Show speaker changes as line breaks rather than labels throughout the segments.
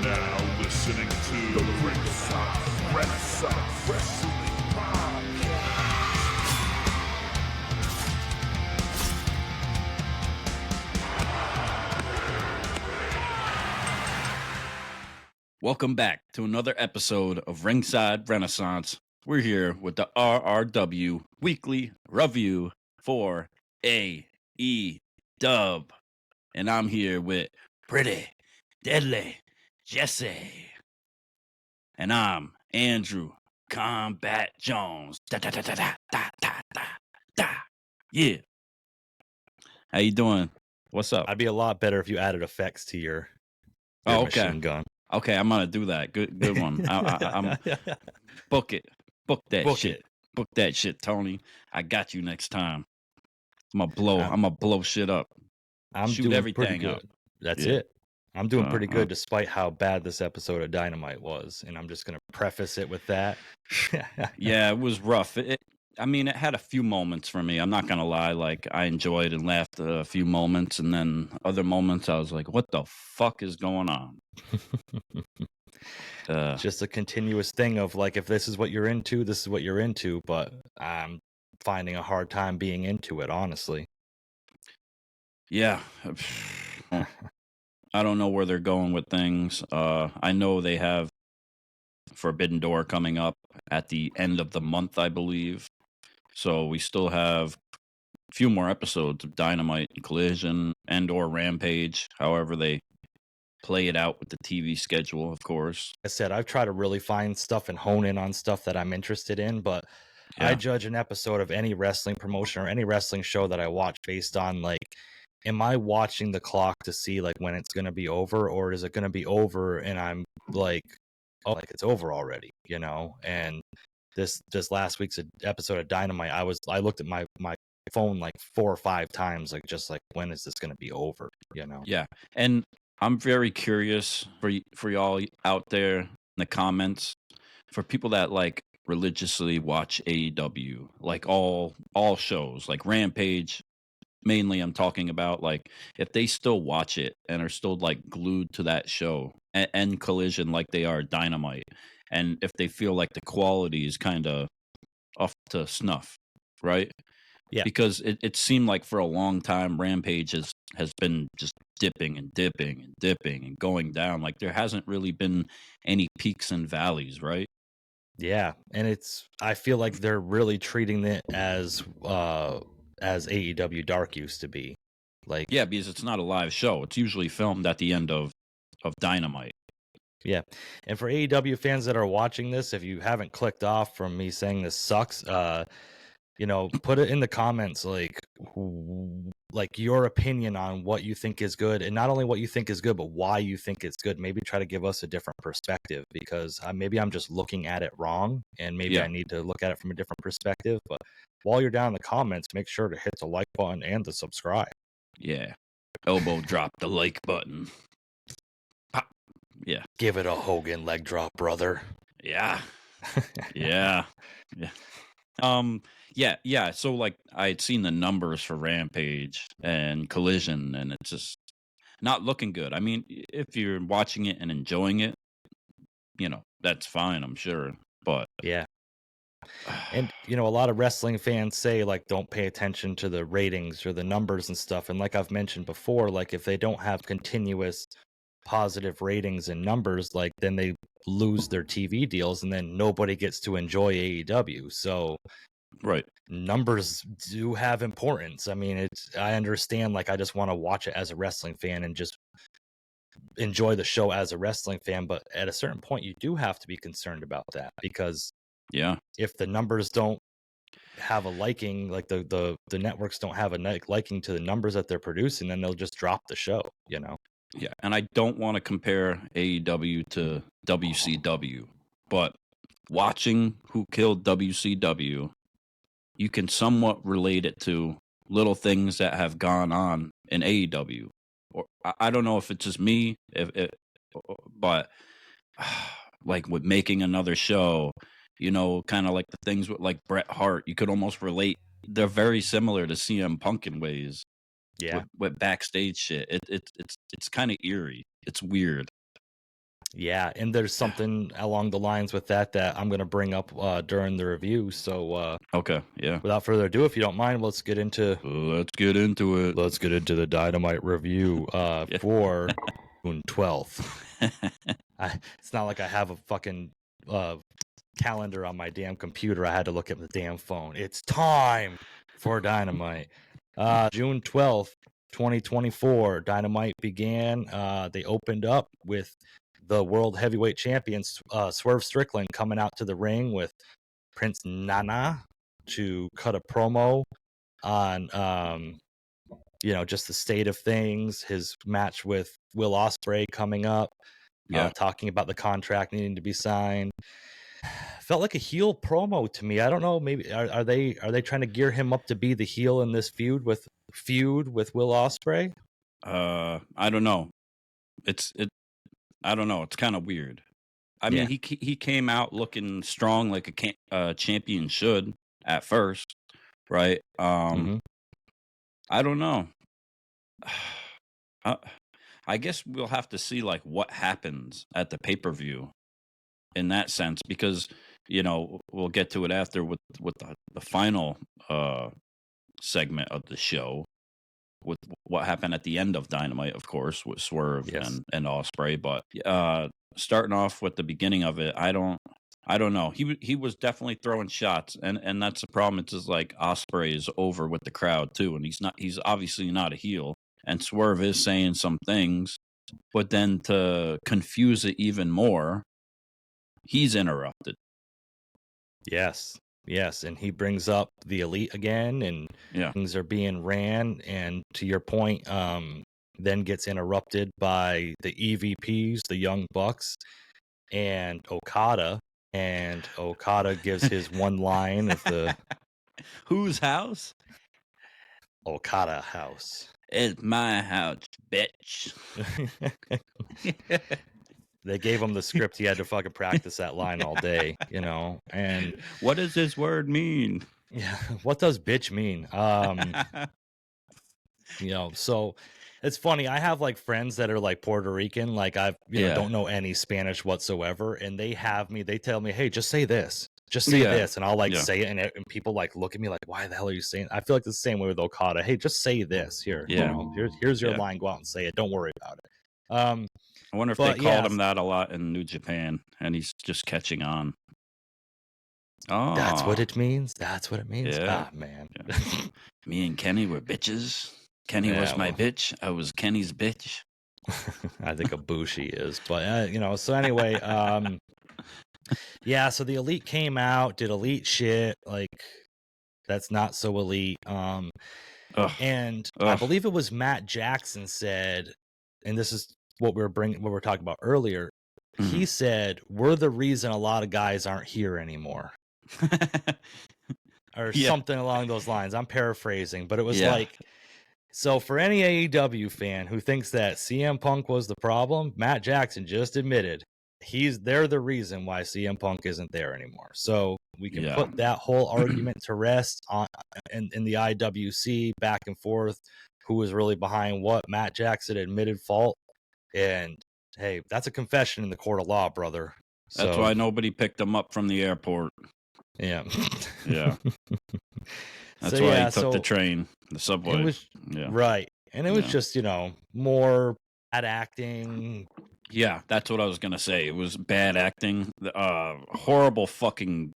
now listening to the Ringside Renaissance Wrestling Podcast.
Welcome back to another episode of Ringside Renaissance. We're here with the RRW Weekly Review for AEW. And I'm here with Pretty Deadly Jesse. And I'm Andrew Combat Jones. Da, da, da, da, da, da, da, da, da. Yeah. How you doing? What's up?
I'd be a lot better if you added effects to your
okay.
machine gun.
Okay, I'm gonna do that. Good one. I'm book it. Book that shit. Book that shit, Tony. I got you next time. I'm gonna blow shit up.
I'm
Shoot
doing
everything
pretty good.
up.
That's
Yeah.
it. I'm doing pretty good despite how bad this episode of Dynamite was, and I'm just gonna preface it with that.
Yeah, it was rough. It had a few moments for me. I'm not gonna lie. Like, I enjoyed and laughed a few moments, and then other moments I was like, "What the fuck is going on?"
Just a continuous thing of like, if this is what you're into, this is what you're into. But I'm finding a hard time being into it, honestly.
Yeah. I don't know where they're going with things. I know they have Forbidden Door coming up at the end of the month, I believe. So we still have a few more episodes of Dynamite and Collision and or Rampage, however they play it out with the TV schedule, of course.
I said I've tried to really find stuff and hone in on stuff that I'm interested in, but
Yeah.
I judge an episode of any wrestling promotion or any wrestling show that I watch based on, like, am I watching the clock to see like when it's going to be over, or is it going to be over and I'm like, oh, like it's over already, you know? And this last week's episode of Dynamite, I looked at my phone like 4 or 5 times, like, just like, when is this going to be over, you know?
Yeah. And I'm very curious for y'all out there in the comments, for people that like religiously watch AEW, like all shows, like Rampage. Mainly, I'm talking about, like, if they still watch it and are still like glued to that show and Collision like they are Dynamite, and if they feel like the quality is kind of off to snuff, right?
Yeah.
Because it seemed like for a long time Rampage has been just dipping and dipping and dipping and going down. Like, there hasn't really been any peaks and valleys, right?
Yeah, and I feel like they're really treating it as AEW Dark used to be. Like,
Yeah, because it's not a live show. It's usually filmed at the end of Dynamite.
yeah. And for AEW fans that are watching this, if you haven't clicked off from me saying this sucks, you know, put it in the comments, like your opinion on what you think is good, and not only what you think is good, but why you think it's good. Maybe try to give us a different perspective, because maybe I'm just looking at it wrong, and maybe I need to look at it from a different perspective. But while you're down in the comments, make sure to hit the like button and the subscribe.
Yeah. Elbow drop the like button. Pop. Yeah.
Give it a Hogan leg drop, brother.
Yeah. Yeah. Yeah. So, like, I had seen the numbers for Rampage and Collision, and it's just not looking good. I mean, if you're watching it and enjoying it, you know, that's fine, I'm sure. But
yeah. And, you know, a lot of wrestling fans say, like, don't pay attention to the ratings or the numbers and stuff. And like I've mentioned before, like, if they don't have continuous positive ratings and numbers, like, then they lose their TV deals, and then nobody gets to enjoy AEW. So,
right,
numbers do have importance. I mean, I understand, like, I just want to watch it as a wrestling fan and just enjoy the show as a wrestling fan, but at a certain point you do have to be concerned about that, because if the numbers don't have a liking, like the networks don't have a liking to the numbers that they're producing, then they'll just drop the show, you know?
Yeah, and I don't want to compare AEW to WCW, but watching Who Killed WCW, you can somewhat relate it to little things that have gone on in AEW. Or I don't know if it's just me, but like with making another show, you know, kind of like the things with like Bret Hart, you could almost relate. They're very similar to CM Punk in ways.
Yeah,
with backstage shit. It's kind of eerie. It's weird.
Yeah, and there's something along the lines with that I'm going to bring up during the review. So
Okay, yeah.
without further ado, if you don't mind, let's get into
it.
Let's get into the Dynamite review for June 12th. It's not like I have a fucking calendar on my damn computer. I had to look at the damn phone. It's time for Dynamite. June 12th, 2024, Dynamite began. They opened up with the World Heavyweight Champions, Swerve Strickland, coming out to the ring with Prince Nana to cut a promo on just the state of things, his match with Will Ospreay coming up, talking about the contract needing to be signed. Felt like a heel promo to me. I don't know, maybe are they trying to gear him up to be the heel in this feud with Will Ospreay?
I don't know. I don't know. It's kind of weird. I mean, he came out looking strong like a champion should at first, right? I don't know. I guess we'll have to see like what happens at the pay-per-view in that sense, because we'll get to it after with the final segment of the show with what happened at the end of Dynamite, of course, with Swerve and Ospreay. But starting off with the beginning of it, I don't know. He was definitely throwing shots, and that's the problem. It's just like Ospreay is over with the crowd too, and he's obviously not a heel, and Swerve is saying some things, but then to confuse it even more, he's interrupted.
Yes, and he brings up the Elite again, and things are being ran, and to your point, then gets interrupted by the EVPs, the Young Bucks, and Okada, gives his one line of the
whose house?
Okada house.
It's my house, bitch.
They gave him the script. He had to fucking practice that line all day, and
what does this word mean?
Yeah, what does bitch mean? So it's funny. I have like friends that are like Puerto Rican, like I've don't know any Spanish whatsoever, and they tell me, hey, just say this. Just say this, and I'll like say it, and people like look at me like, why the hell are you saying? I feel like the same way with Okada. Hey, just say this here. Here's your line. Go out and say it. Don't worry about it.
I wonder if they called him that a lot in New Japan, and he's just catching on. Oh,
that's what it means. Yeah. Ah, man.
Yeah. Me and Kenny were bitches. Kenny was my bitch. I was Kenny's bitch.
I think Ibushi is, but So anyway, So the Elite came out, did Elite shit, like that's not so Elite. And I believe it was Matt Jackson said, and this is what we're talking about earlier. Mm-hmm. He said, we're the reason a lot of guys aren't here anymore. Or something along those lines. I'm paraphrasing, but it was like, so for any AEW fan who thinks that CM Punk was the problem, Matt Jackson just admitted they're the reason why CM Punk isn't there anymore. So we can put that whole argument to rest on in the IWC back and forth. Who was really behind what? Matt Jackson admitted fault. And hey, that's a confession in the court of law, brother.
That's why nobody picked him up from the airport.
Yeah.
That's why he took the train, the subway.
Right. And it was just, more bad acting.
Yeah, that's what I was going to say. It was bad acting. Horrible fucking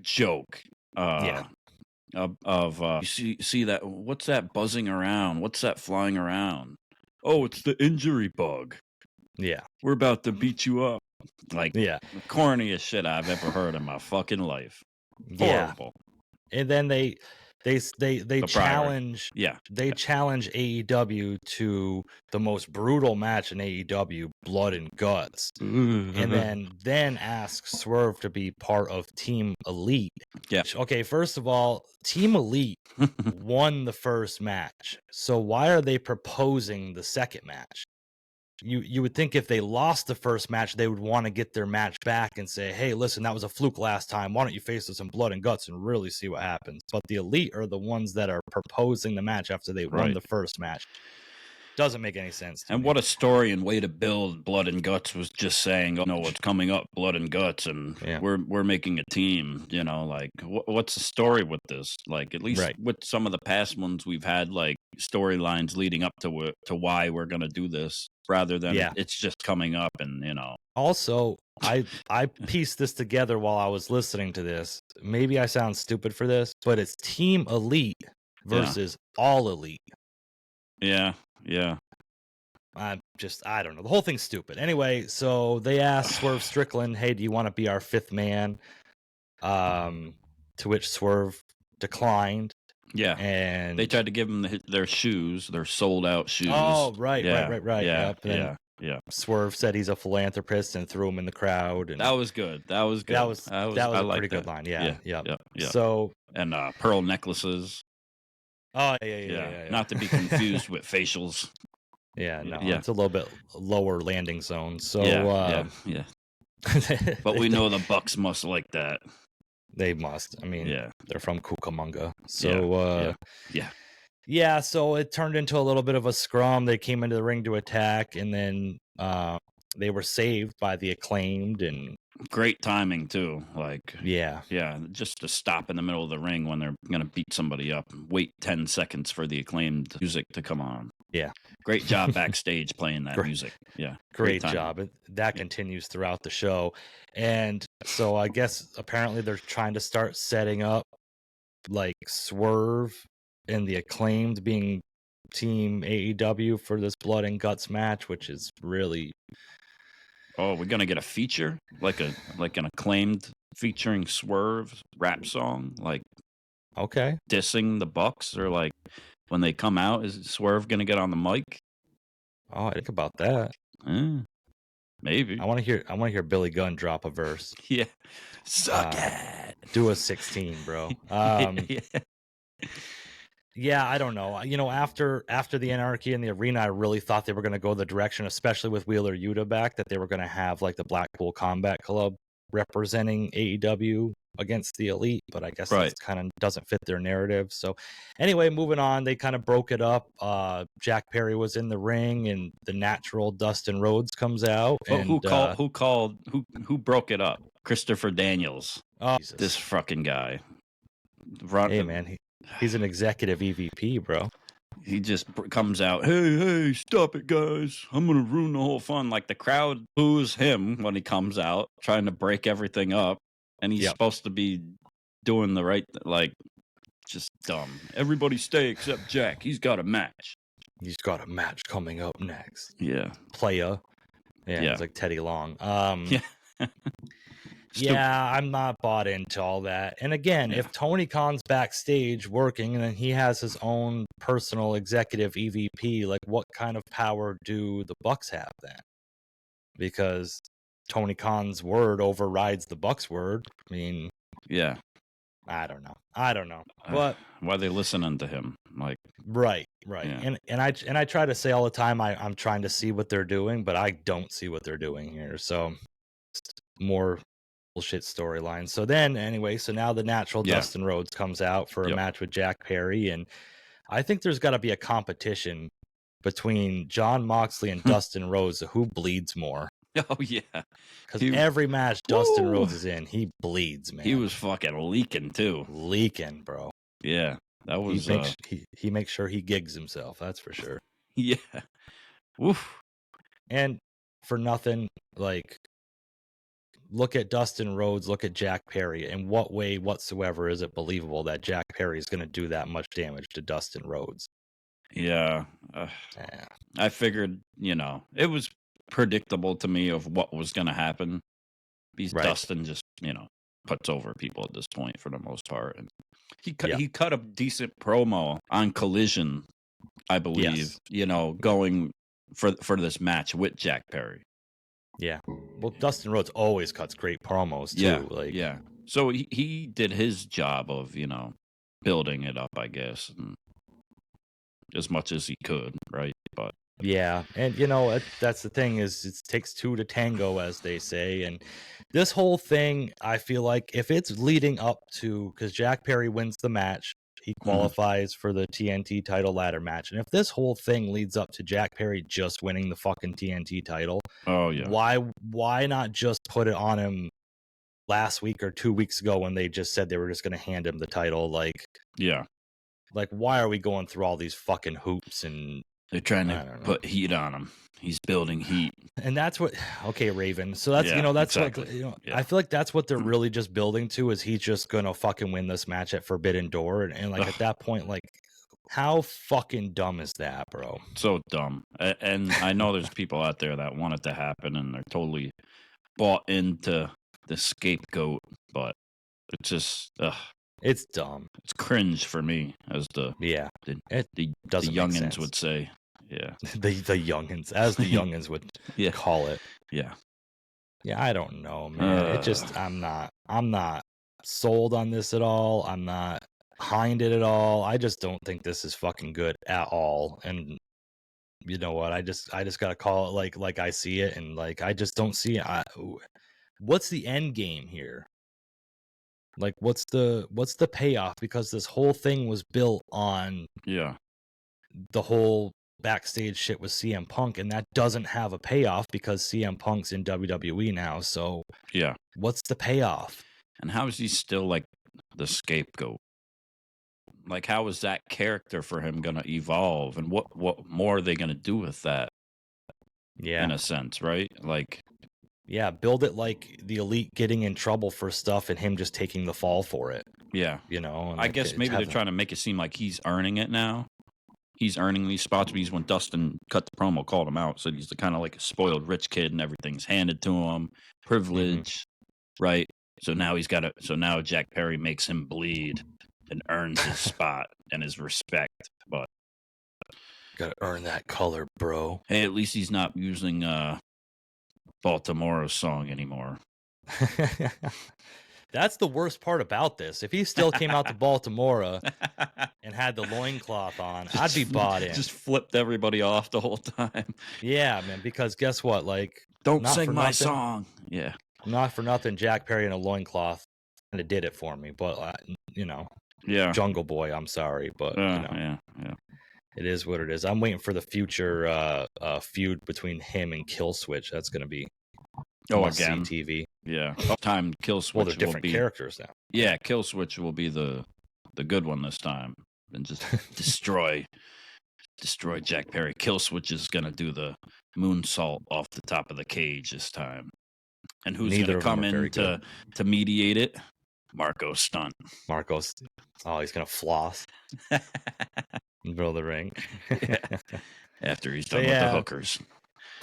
joke. You see that? What's that buzzing around? What's that flying around? Oh, it's the injury bug.
Yeah.
We're about to beat you up. Like, the corniest shit I've ever heard in my fucking life. Horrible.
And then they challenge challenge AEW to the most brutal match in AEW, Blood and Guts. And then ask Swerve to be part of Team Elite.
Yeah.
Okay, first of all, Team Elite won the first match. So why are they proposing the second match? You would think if they lost the first match, they would want to get their match back and say, hey, listen, that was a fluke last time. Why don't you face us in Blood and Guts and really see what happens? But the Elite are the ones that are proposing the match after they won the first match. Doesn't make any sense to
And
me.
what a story and way to build Blood and Guts was just saying, oh, no, what's coming up, Blood and Guts, and
Yeah.
we're making a team, you know, like what's the story with this? Like, at least
Right.
with some of the past ones, we've had like storylines leading up to why we're going to do this rather than
Yeah.
it's just coming up and,
Also, I pieced this together while I was listening to this. Maybe I sound stupid for this, but it's Team Elite versus All Elite.
Yeah.
I don't know. The whole thing's stupid. Anyway, so they asked Swerve Strickland, "Hey, do you want to be our fifth man?" To which Swerve declined.
Yeah.
And
They tried to give them their shoes, their sold out shoes.
Oh, right.
Yeah.
Yep. And
Yeah.
then Swerve said he's a philanthropist and threw him in the crowd. And
That was good. That was
a pretty good line. Yeah. So
and pearl necklaces.
Oh yeah.
Not to be confused with facials.
Yeah, no,
Yeah.
it's a little bit lower landing zone. So
yeah. But we know the Bucks must like that.
They must. I mean,
Yeah.
they're from Cucamonga. So
yeah.
So it turned into a little bit of a scrum. They came into the ring to attack, and then they were saved by the Acclaimed, and
great timing too. Like
yeah,
just to stop in the middle of the ring when they're gonna beat somebody up. Wait 10 seconds for the Acclaimed music to come on.
Yeah.
Great job backstage playing that music. Yeah.
Great job. That continues throughout the show. And so I guess apparently they're trying to start setting up like Swerve and the Acclaimed being Team AEW for this Blood and Guts match, which is really...
Oh, we're gonna get a feature? Like an Acclaimed featuring Swerve rap song? Like
okay.
Dissing the Bucks, or like when they come out, is Swerve gonna get on the mic?
Oh, I think about that.
Maybe.
I want to hear Billy Gunn drop a verse.
Yeah. Suck it.
Do a 16, bro. Yeah, I don't know. You know, after the Anarchy in the arena, I really thought they were going to go the direction, especially with Wheeler Yuta back, that they were going to have like the Blackpool Combat Club representing AEW against the Elite, but I guess that kind of doesn't fit their narrative. So anyway, moving on, they kind of broke it up. Jack Perry was in the ring, and the natural Dustin Rhodes comes out.
Oh,
and,
who broke it up? Christopher Daniels.
Oh, Jesus.
This fucking guy.
Hey man, he's an executive EVP, bro.
He just comes out, hey, stop it, guys. I'm going to ruin the whole fun. Like, the crowd boos him when he comes out, trying to break everything up. And he's supposed to be doing the right, like, just dumb. Everybody stay except Jack. He's got a match.
He's got a match coming up next.
Yeah.
Playa. Yeah. It's like Teddy Long.
Yeah.
Yeah, I'm not bought into all that. And again, if Tony Khan's backstage working and then he has his own personal executive EVP, like what kind of power do the Bucks have then? Because Tony Khan's word overrides the Bucks' word. I mean,
yeah,
I don't know. But
why are they listening to him? Like,
right.
Yeah.
And I try to say all the time I'm trying to see what they're doing, but I don't see what they're doing here. So more bullshit storyline. So then anyway, so now the natural Dustin Rhodes comes out for a match with Jack Perry, and I think there's got to be a competition between Jon Moxley and Dustin Rhodes. Who bleeds more?
Oh yeah,
because every match Dustin Rhodes is in, he bleeds, man.
He was fucking leaking too.
Leaking, bro.
Yeah, that was.
He makes sure he gigs himself. That's for sure.
Yeah. Woof.
And for nothing, like, look at Dustin Rhodes, look at Jack Perry. In what way whatsoever is it believable that Jack Perry is going to do that much damage to Dustin Rhodes?
Yeah. I figured, it was predictable to me of what was going to happen. Because Dustin just, puts over people at this point for the most part. And he cut a decent promo on Collision, I believe, going for this match with Jack Perry.
Yeah. Well, Dustin Rhodes always cuts great promos too.
Yeah. So he did his job of, building it up, I guess, and as much as he could, right? But
yeah, and that's the thing, is it takes two to tango, as they say. And this whole thing, I feel like if it's leading up to, because Jack Perry wins the match, He qualifies for the TNT title ladder match. And if this whole thing leads up to Jack Perry just winning the fucking TNT title,
Oh yeah.
why not just put it on him last week or 2 weeks ago when they just said they were just going to hand him the title? Like, why are we going through all these fucking hoops? And
they're trying to put heat on him. He's building heat.
And that's what, okay, Raven. So that's, that's
exactly.
what,
Yeah.
I feel like that's what they're really just building to, is he's just going to fucking win this match at Forbidden Door. And like, at that point, like, how fucking dumb is that, bro?
So dumb. And I know there's people out there that want it to happen and they're totally bought into the scapegoat, but it's just,
it's dumb.
It's cringe for me, as the youngins would say. Yeah.
the youngins, as the youngins would call it.
Yeah.
Yeah, I don't know, man. It just, I'm not sold on this at all. I'm not behind it at all. I just don't think this is fucking good at all. And you know what? I just gotta call it like I see it, and like I just don't see it. What's the end game here? Like, what's the payoff? Because this whole thing was built on the whole backstage shit with CM Punk, and that doesn't have a payoff because CM Punk's in WWE now. So what's the payoff?
And how is he still like the scapegoat? Like, how is that character for him gonna evolve, and what more are they gonna do with that? Yeah, in a sense, right? Like,
yeah, build it like the Elite getting in trouble for stuff and him just taking the fall for it.
Yeah,
and
I guess maybe they're trying to make it seem like he's earning it now. He's earning these spots because when Dustin cut the promo, called him out, said he's the kind of like a spoiled rich kid and everything's handed to him, privilege, right? So now so now Jack Perry makes him bleed and earns his spot and his respect. But
gotta earn that color, bro.
Hey, at least he's not using Baltimore's song anymore.
That's the worst part about this. If he still came out to Baltimore and had the loincloth on, I'd be bought in.
Just flipped everybody off the whole time.
Yeah, man, because guess what? Like,
don't sing my song. Yeah.
Not for nothing, Jack Perry in a loincloth kind of did it for me. But, Jungle Boy, I'm sorry. But,
yeah.
It is what it is. I'm waiting for the future feud between him and Killswitch. That's going to be
again
TV.
Yeah. Time Killswitch.
Well, they're different characters now.
Yeah, Killswitch will be the good one this time, and just destroy Jack Perry. Killswitch is going to do the moonsault off the top of the cage this time. And who's going to come in to mediate it? Marco Stunt.
Marco's. Oh, he's going to floss in the middle of the ring.
After he's done with the hookers.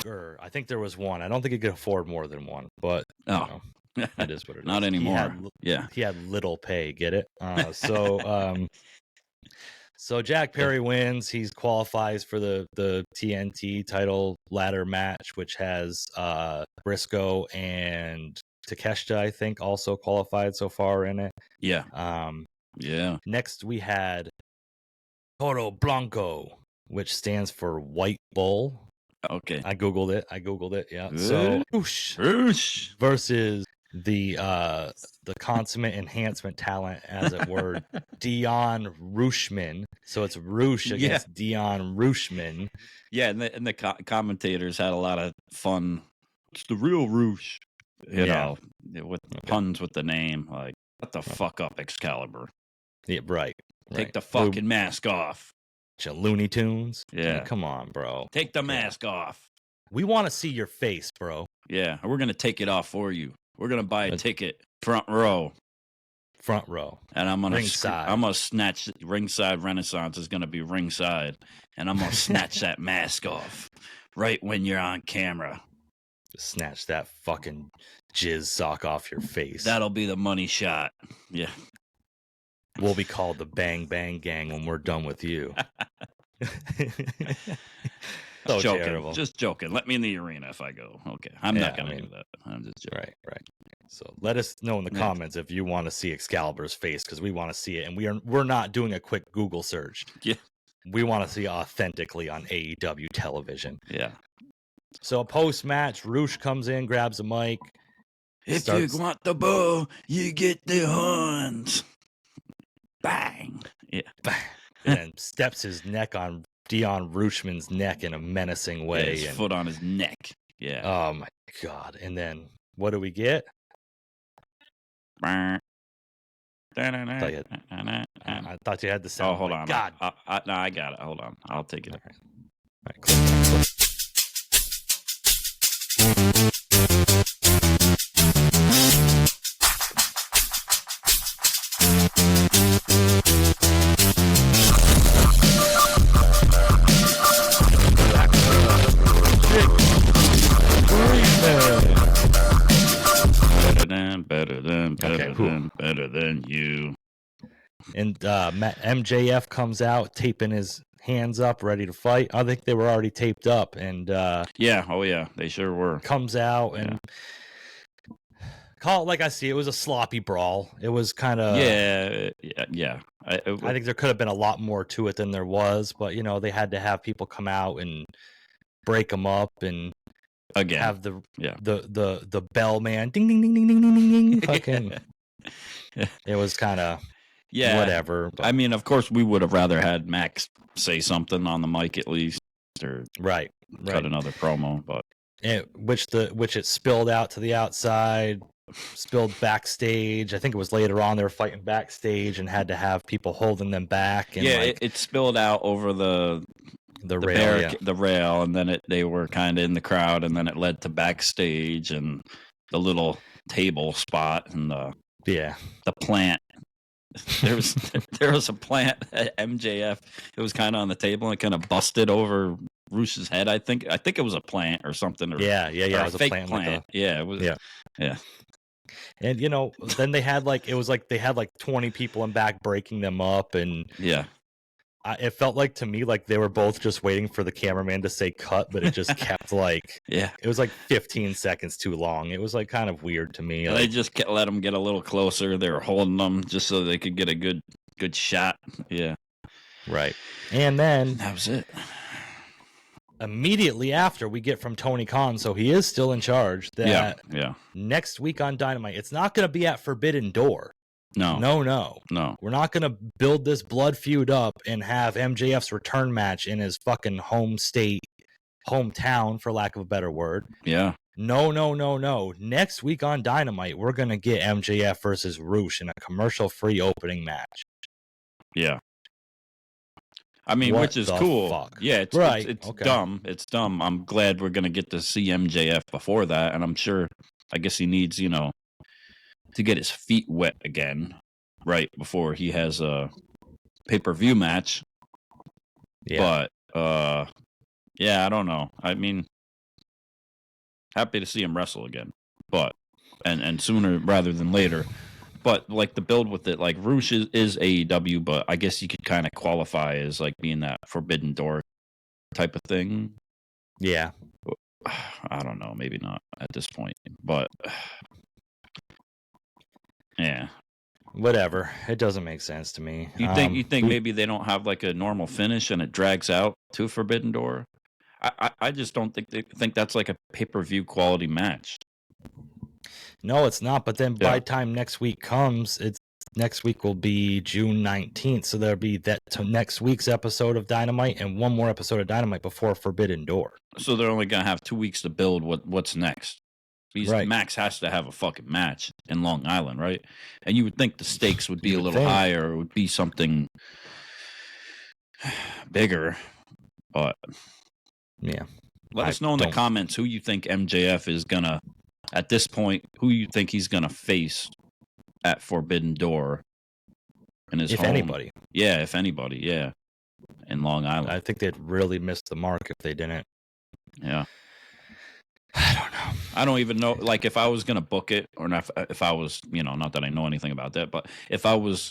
I think there was one. I don't think he could afford more than one, but it is what it is.
Not anymore.
He had little pay. Get it? So Jack Perry wins. He qualifies for the TNT title ladder match, which has Briscoe and Takeshita, I think, also qualified so far in it.
Yeah.
Next we had Toro Blanco, which stands for White Bull.
Okay.
I googled it. Yeah. So Roosh versus the consummate enhancement talent, as it were, Dion Rooshman. So it's Roosh against Dion Rooshman.
Yeah, and the commentators had a lot of fun. It's the real Roosh, you know, with puns with the name. Like, shut the fuck up, Excalibur.
Yeah, right.
Take the fucking mask off.
Looney Tunes.
Yeah.
I mean, come on, bro.
Take the mask off.
We want to see your face, bro.
Yeah, we're going to take it off for you. We're going to buy a ticket front row. And I'm going to snatch ringside. Renaissance is going to be ringside. And I'm going to snatch that mask off right when you're on camera.
Snatch that fucking jizz sock off your face.
That'll be the money shot. Yeah.
We'll be called the Bang Bang Gang when we're done with you. So
joking.
terrible.
Just joking. Let me in the arena if I go. Okay. I'm not going to do that. I'm just joking.
Right. So let us know in the comments if you want to see Excalibur's face, because we want to see it. And we're not doing a quick Google search.
Yeah.
We want to see authentically on AEW television.
Yeah.
So post-match, Roosh comes in, grabs a mic.
If you want the bull, you get the horns. Bang. Yeah.
and then steps his neck on Dion Rooshman's neck in a menacing way.
His
and,
foot on his neck. Yeah.
Oh my God. And then what do we get?
I
I thought you had the sound.
Oh, hold on.
God.
No, I got it. Hold on. I'll take it.
All right, click.
Better than you.
And MJF comes out, taping his hands up, ready to fight. I think they were already taped up, and
yeah, they sure were.
Comes out and call it like I see. It was a sloppy brawl. It was kind of
yeah.
I think there could have been a lot more to it than there was, but they had to have people come out and break them up and
again
have the bell man ding ding ding ding ding ding ding ding fucking. It was kind of whatever. But.
I mean, of course, we would have rather had Max say something on the mic at least, or
right.
cut another promo, but
which it spilled out to the outside, spilled backstage. I think it was later on they were fighting backstage and had to have people holding them back. And
it spilled out over the
rail,
the rail, and then they were kind of in the crowd, and then it led to backstage and the little table spot and the plant. There was a plant at MJF. It was kind of on the table and it kind of busted over Rush's head. I think it was a plant or something. Or,
it was a
fake
plant.
It was. Yeah.
And then they had they had 20 people in back breaking them up, and it felt like to me like they were both just waiting for the cameraman to say cut, but it just kept it was 15 seconds too long. It was kind of weird to me.
They just let them get a little closer. They were holding them just so they could get a good shot. Yeah,
right. And then
that was it.
Immediately after, we get from Tony Khan, so he is still in charge. That
yeah.
Next week on Dynamite, it's not going to be at Forbidden Door.
No.
We're not going to build this blood feud up and have MJF's return match in his fucking hometown, for lack of a better word.
Yeah.
No. Next week on Dynamite, we're going to get MJF versus Roosh in a commercial-free opening match.
Yeah. I mean, which is cool.
Fuck?
Yeah, it's okay. Dumb. It's dumb. I'm glad we're going to get to see MJF before that, and I'm sure, I guess he needs, to get his feet wet again right before he has a pay-per-view match.
Yeah.
But I don't know. I mean, happy to see him wrestle again, but and sooner rather than later. But the build with it, Roosh is AEW, but I guess you could kind of qualify as being that Forbidden Door type of thing.
Yeah.
I don't know, maybe not at this point, but yeah.
Whatever. It doesn't make sense to me.
You think maybe they don't have a normal finish and it drags out to Forbidden Door? I just don't think that's a pay-per-view quality match.
No, it's not. But then by the time next week comes, next week will be June 19th. So there'll be that next week's episode of Dynamite and one more episode of Dynamite before Forbidden Door.
So they're only going to have 2 weeks to build what's next. Right. Max has to have a fucking match in Long Island, right? And you would think the stakes would be a little higher. It would be something bigger. But
yeah.
Let us know in the comments who you think MJF is going to, at this point, who you think he's going to face at Forbidden Door in his home.
Anybody.
Yeah, if anybody, yeah. In Long Island.
I think they'd really miss the mark if they didn't.
Yeah.
I don't know.
I don't even know, if I was going to book it, or not, if I was, not that I know anything about that, but if I was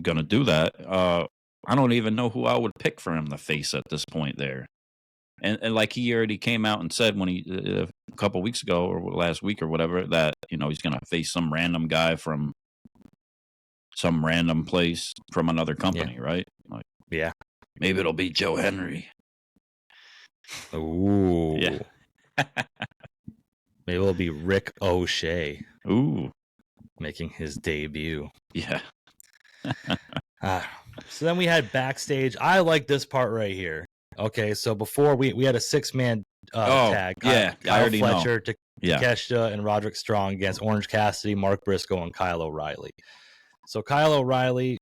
going to do that, I don't even know who I would pick for him to face at this point there. And he already came out and said when he, a couple weeks ago or last week or whatever, that, he's going to face some random guy from some random place from another company, right?
Yeah.
Maybe it'll be Joe Henry.
Ooh.
Yeah.
Maybe it'll be Rick O'Shea.
Ooh.
Making his debut.
Yeah.
So then we had backstage. I like this part right here. Okay, so before we had a 6-man tag.
I already
Fletcher,
know.
Takeshita, and Roderick Strong against Orange Cassidy, Mark Briscoe, and Kyle O'Reilly. So Kyle O'Reilly,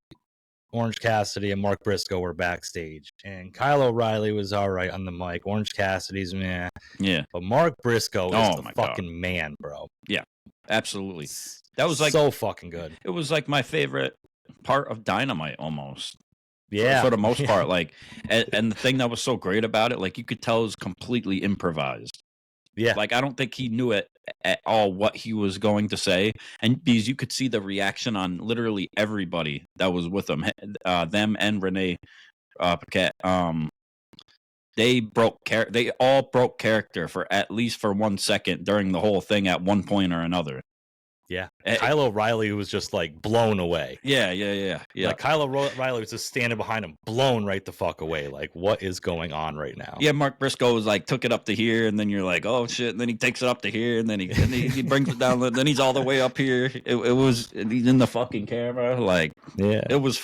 Orange Cassidy, and Mark Briscoe were backstage. And Kyle O'Reilly was all right on the mic. Orange Cassidy's man.
Yeah.
But Mark Briscoe is the
my
fucking
God.
man, bro.
Yeah, absolutely. That was like
so fucking good.
It was like my favorite part of Dynamite almost.
Yeah.
For the most part. Like, and the thing that was so great about it, like you could tell it was completely improvised.
Yeah.
Like I don't think he knew it at all what he was going to say, and because you could see the reaction on literally everybody that was with him, them and Renee Paquette. They all broke character for at least for 1 second during the whole thing at one point or another.
Yeah. Kyle O'Reilly was just like blown away.
Yeah.
Like Kyle O'Reilly was just standing behind him, blown right the fuck away. Like, what is going on right now?
Yeah, Mark Briscoe was like, took it up to here, and then you're like, oh shit, and then he takes it up to here, and then he brings it down, then he's all the way up here. It was, he's in the fucking camera. Like,
yeah.
It was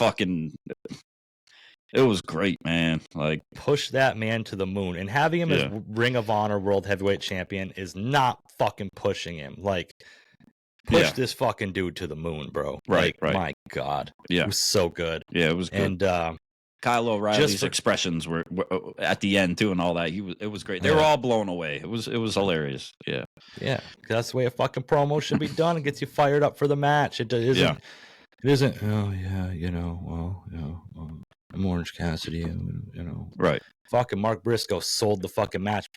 great, man. Like,
push that man to the moon, and having him as Ring of Honor World Heavyweight Champion is not fucking pushing him. Like, push this fucking dude to the moon, bro.
Right.
My God.
Yeah.
It was so good.
Yeah, it was good.
And
Kyle O'Reilly's expressions were at the end too, and all that. It was great. They were all blown away. It was hilarious. Yeah.
Yeah. That's the way a fucking promo should be done. It gets you fired up for the match. It isn't.
Yeah.
It isn't. Oh yeah, I'm Orange Cassidy.
Right.
Fucking Mark Briscoe sold the fucking match.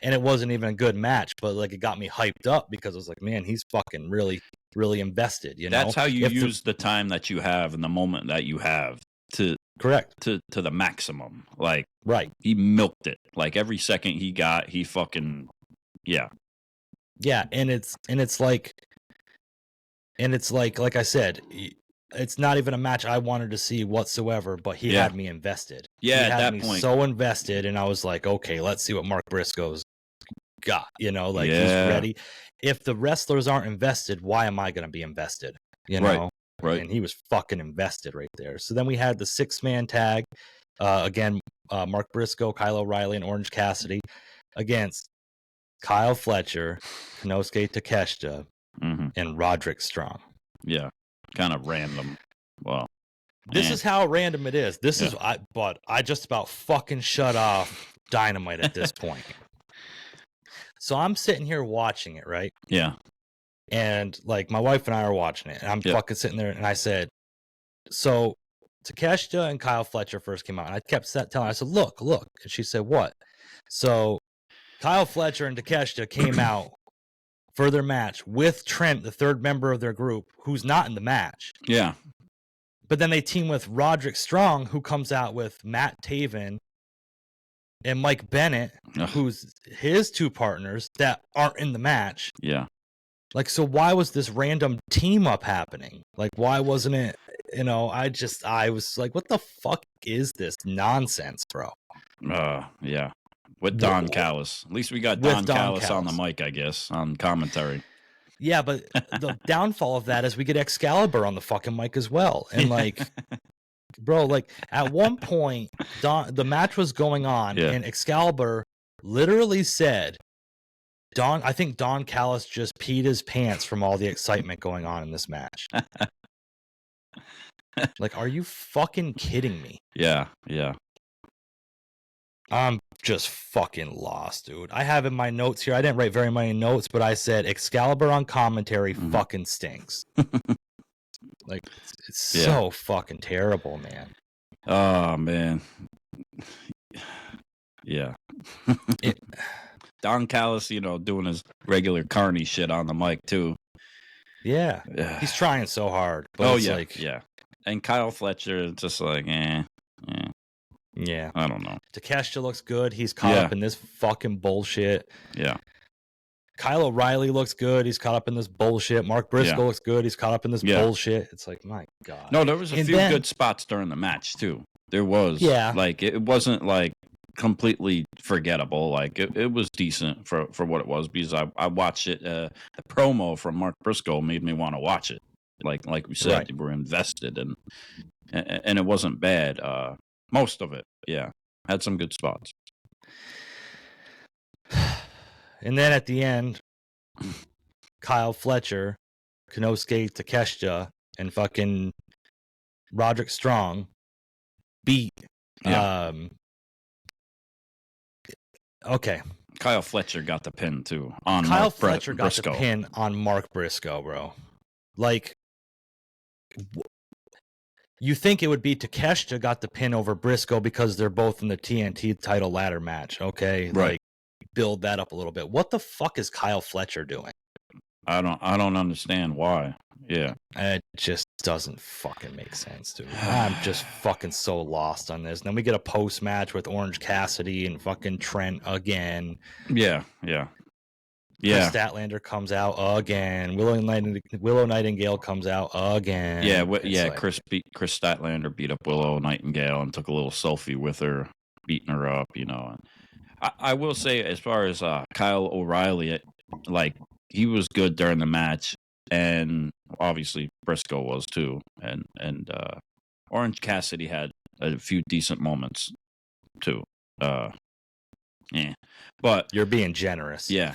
And it wasn't even a good match, but like it got me hyped up because I was like, man, he's fucking really, really invested.
That's how you use the time that you have and the moment that you have to the maximum. Like,
right.
He milked it. Like every second he got, he fucking yeah.
And it's like I said, it's not even a match I wanted to see whatsoever, but he had me invested.
Yeah,
he had
at that
me
point,
so invested, and I was like, okay, let's see what Mark Briscoe's got. He's ready. If the wrestlers aren't invested, why am I going to be invested? Right. And he was fucking invested right there. So then we had the 6-man tag again. Mark Briscoe, Kyle O'Reilly, and Orange Cassidy against Kyle Fletcher, Konosuke Takeshita, and Roderick Strong.
Yeah. Kind of random. Well,
this is how random it is. But I just about fucking shut off Dynamite at this point. So I'm sitting here watching it, right?
Yeah.
And like my wife and I are watching it, and I'm fucking sitting there, and I said, so Takeshita and Kyle Fletcher first came out, and I kept telling her, I said, look, and she said, what? So Kyle Fletcher and Takeshita came out for their match with Trent, the third member of their group, who's not in the match.
Yeah.
But then they team with Roderick Strong, who comes out with Matt Taven and Mike Bennett, who's his two partners that aren't in the match.
Yeah.
Like, so why was this random team up happening? Like, why wasn't it, I was like, what the fuck is this nonsense, bro?
Yeah. With Don Callis. At least we got Don Callis on the mic, I guess, on commentary.
Yeah, but the downfall of that is we get Excalibur on the fucking mic as well. And like, bro, like at one point, the match was going on, and Excalibur literally said, I think Don Callis just peed his pants from all the excitement going on in this match. Like, are you fucking kidding me?
Yeah.
I'm just fucking lost, dude. I have in my notes here, I didn't write very many notes, but I said Excalibur on commentary fucking stinks. Like, it's so fucking terrible, man.
Oh, man. Yeah. Don Callis, doing his regular carny shit on the mic, too.
Yeah. He's trying so hard. But
yeah. And Kyle Fletcher, just like,
Yeah.
I don't know.
Takeshita looks good. He's caught up in this fucking bullshit.
Yeah.
Kyle O'Reilly looks good. He's caught up in this bullshit. Mark Briscoe looks good. He's caught up in this bullshit. It's like, my God.
No, there was a few good spots during the match, too. There was.
Yeah.
Like, it wasn't, like, completely forgettable. Like, it was decent for what it was, because I watched it. The promo from Mark Briscoe made me want to watch it. Like we said, they were invested, and it wasn't bad. Most of it, yeah, had some good spots.
And then at the end, Kyle Fletcher, Konosuke Takeshita, and fucking Roderick Strong beat.
Yeah.
Okay.
Kyle Fletcher got the pin too on
Kyle
Mark
Fletcher got
Briscoe.
the pin on Mark Briscoe, bro. Like, you think it would be Takeshita got the pin over Briscoe because they're both in the TNT title ladder match, okay?
Right.
Like, build that up a little bit. What the fuck is Kyle Fletcher doing?
I don't understand why. Yeah.
It just doesn't fucking make sense to me. I'm just fucking so lost on this. And then we get a post match with Orange Cassidy and fucking Trent again.
Yeah.
Chris Statlander comes out again. Willow Nightingale comes out again.
Yeah,
Like,
Chris Statlander beat up Willow Nightingale and took a little selfie with her, beating her up. You know, I will say, as far as Kyle O'Reilly, like, he was good during the match, and obviously Briscoe was too, and Orange Cassidy had a few decent moments too. Yeah, but
you're being generous.
Yeah.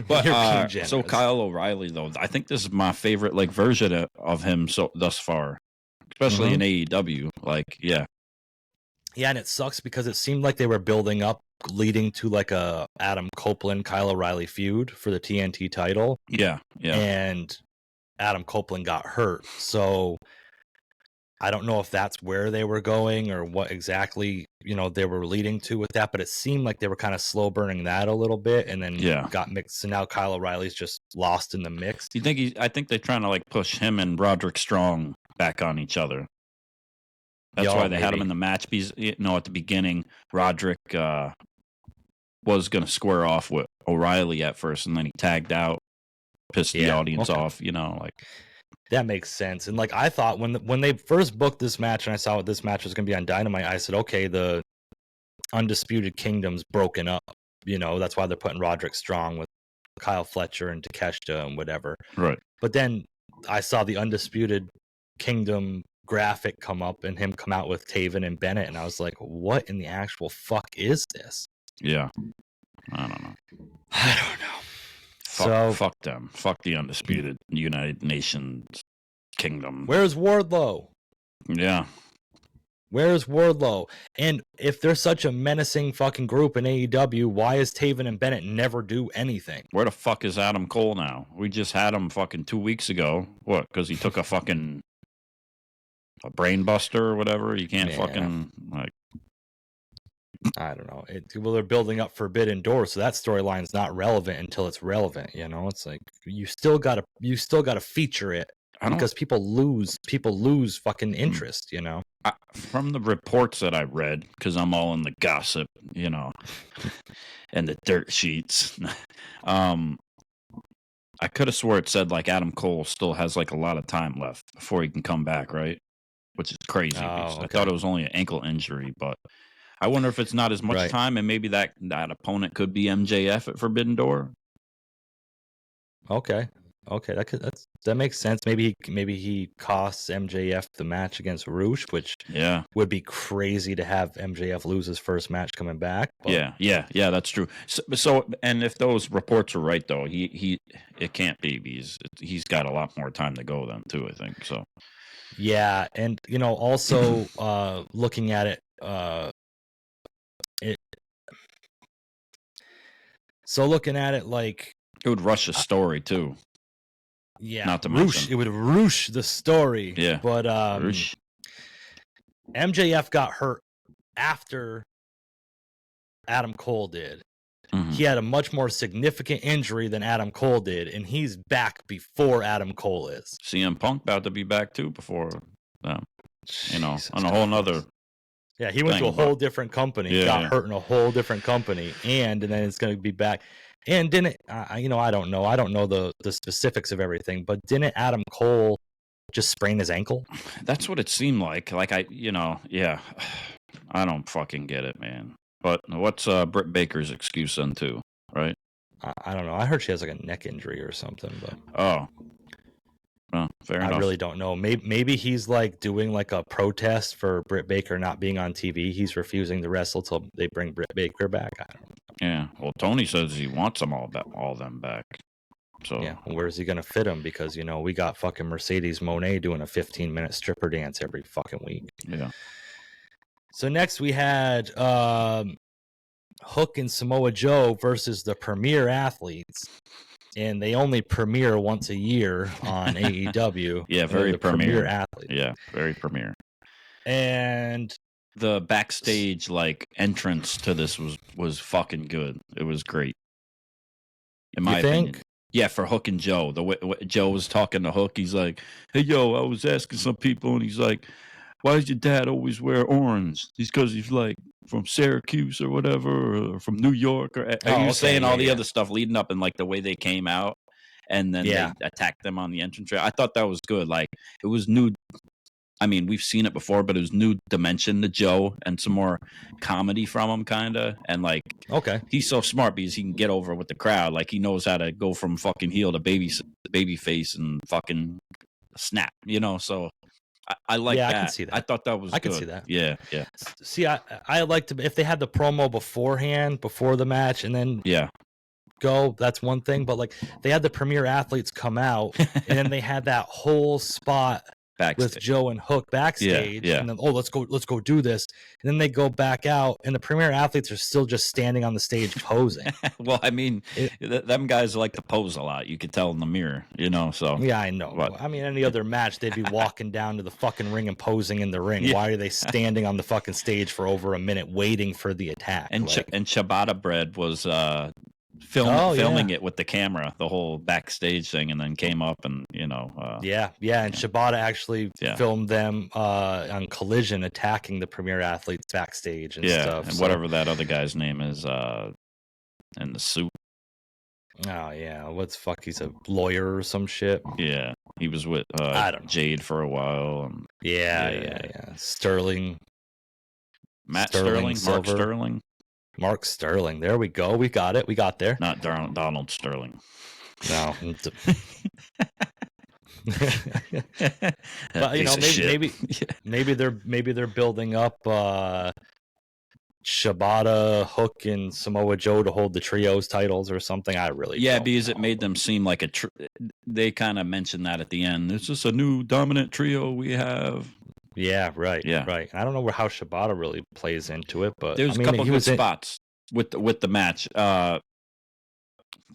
But
You're being generous.
So Kyle O'Reilly, though, I think this is my favorite version of him thus far, especially in AEW. Yeah,
and it sucks because it seemed like they were building up, leading to like a Adam Copeland Kyle O'Reilly feud for the TNT title.
Yeah.
And Adam Copeland got hurt, so I don't know if that's where they were going or what exactly, they were leading to with that, but it seemed like they were kind of slow burning that a little bit, and then got mixed. So now Kyle O'Reilly's just lost in the mix.
I think they're trying to push him and Roderick Strong back on each other. That's why they had him in the match. Because, at the beginning, Roderick was going to square off with O'Reilly at first, and then he tagged out, pissed the audience off,
That makes sense. And I thought when they first booked this match and I saw what this match was going to be on Dynamite, I said, okay, the Undisputed Kingdom's broken up. That's why they're putting Roderick Strong with Kyle Fletcher and Takeshita and whatever.
Right.
But then I saw the Undisputed Kingdom graphic come up and him come out with Taven and Bennett, and I was like, what in the actual fuck is this?
Yeah. I don't know. Fuck them. Fuck the Undisputed United Nations Kingdom.
Where's Wardlow?
Yeah.
Where's Wardlow? And if they're such a menacing fucking group in AEW, why is Taven and Bennett never do anything?
Where the fuck is Adam Cole now? We just had him fucking 2 weeks ago. What? Because he took a fucking a brain buster or whatever? You can't fucking
I don't know. Well, they're building up Forbidden Door, so that storyline's not relevant until it's relevant. It's like you still gotta feature it because people lose fucking interest.
From the reports that I read, because I'm all in the gossip, and the dirt sheets. I could have swore it said Adam Cole still has a lot of time left before he can come back, right? Which is crazy. I thought it was only an ankle injury, but I wonder if it's not as much time, and maybe that opponent could be MJF at Forbidden Door.
Okay, that makes sense. Maybe he costs MJF the match against Roosh, which would be crazy to have MJF lose his first match coming back. But...
Yeah, that's true. So, and if those reports are right, though, it can't be because he's got a lot more time to go then too. I think so.
Yeah, and also looking at it. So looking at it
it would rush a story too.
Yeah,
not to mention
it would rush the story.
Yeah,
but MJF got hurt after Adam Cole did. Mm-hmm. He had a much more significant injury than Adam Cole did, and he's back before Adam Cole is.
CM Punk about to be back too before, on a whole nother.
Yeah, he went to a whole different company, got hurt in a whole different company, and then it's going to be back. And didn't I don't know. I don't know the specifics of everything, but didn't Adam Cole just sprain his ankle?
That's what it seemed like. I don't fucking get it, man. But what's Britt Baker's excuse then too, right?
I don't know. I heard she has a neck injury or something, but
Well, fair
I
enough.
really don't know. Maybe he's like doing like a protest for Britt Baker not being on TV. He's refusing to wrestle till they bring Britt Baker back. I don't know.
Yeah. Well, Tony says he wants them all of them back. So
Yeah, where's he gonna fit him? Because we got fucking Mercedes Moné doing a 15-minute stripper dance every fucking week.
Yeah.
So next we had Hook and Samoa Joe versus the Premier Athletes. And they only premiere once a year on AEW.
Yeah, very
premier athlete.
Yeah, very premier.
And
the backstage like entrance to this was fucking good. It was great. In my opinion. Yeah, for Hook and Joe. The way Joe was talking to Hook, he's like, "Hey, yo, I was asking some people," and he's like, "Why does your dad always wear orange?" He's because he's like from Syracuse or whatever, or from New York, or he was saying all the other stuff leading up, and like the way they came out, and then they attacked them on the entrance. I thought that was good. Like it was new. I mean, we've seen it before, but it was new dimension to Joe and some more comedy from him, kind of. And like, he's so smart because he can get over with the crowd. Like he knows how to go from fucking heel to baby face and fucking snap. So. I like that.
I can see that.
I thought that was good.
I can see that.
Yeah.
See, I like to, if they had the promo beforehand, before the match, and then go, that's one thing. But like they had the Premier Athletes come out, and then they had that whole spot backstage with Joe and Hook backstage, and then let's go do this, and then they go back out, and the Premier Athletes are still just standing on the stage posing.
Well, I mean, them guys like to pose a lot. You could tell in the mirror, So
yeah, I know. But, I mean, any other match, they'd be walking down to the fucking ring and posing in the ring. Why are they standing on the fucking stage for over a minute waiting for the attack?
And and Ciabatta Bread was filming it with the camera, the whole backstage thing, and then came up and and
Ciabatta actually filmed them on Collision attacking the Premier Athletes backstage and stuff.
And whatever that other guy's name is in the suit.
Oh yeah, he's a lawyer or some shit.
Yeah, he was with Jade for a while. And,
Sterling.
Sterling. Mark Sterling.
Mark Sterling. There we go. We got it. We got there.
Not Donald Sterling.
No. But maybe they're building up Ciabatta, Hook, and Samoa Joe to hold the trios titles or something. I really don't
because
know.
it made them seem like they kind of mentioned that at the end. It's just a new dominant trio we have.
Yeah, right. Yeah, right. I don't know how Ciabatta really plays into it, but
there's a couple good spots with the match.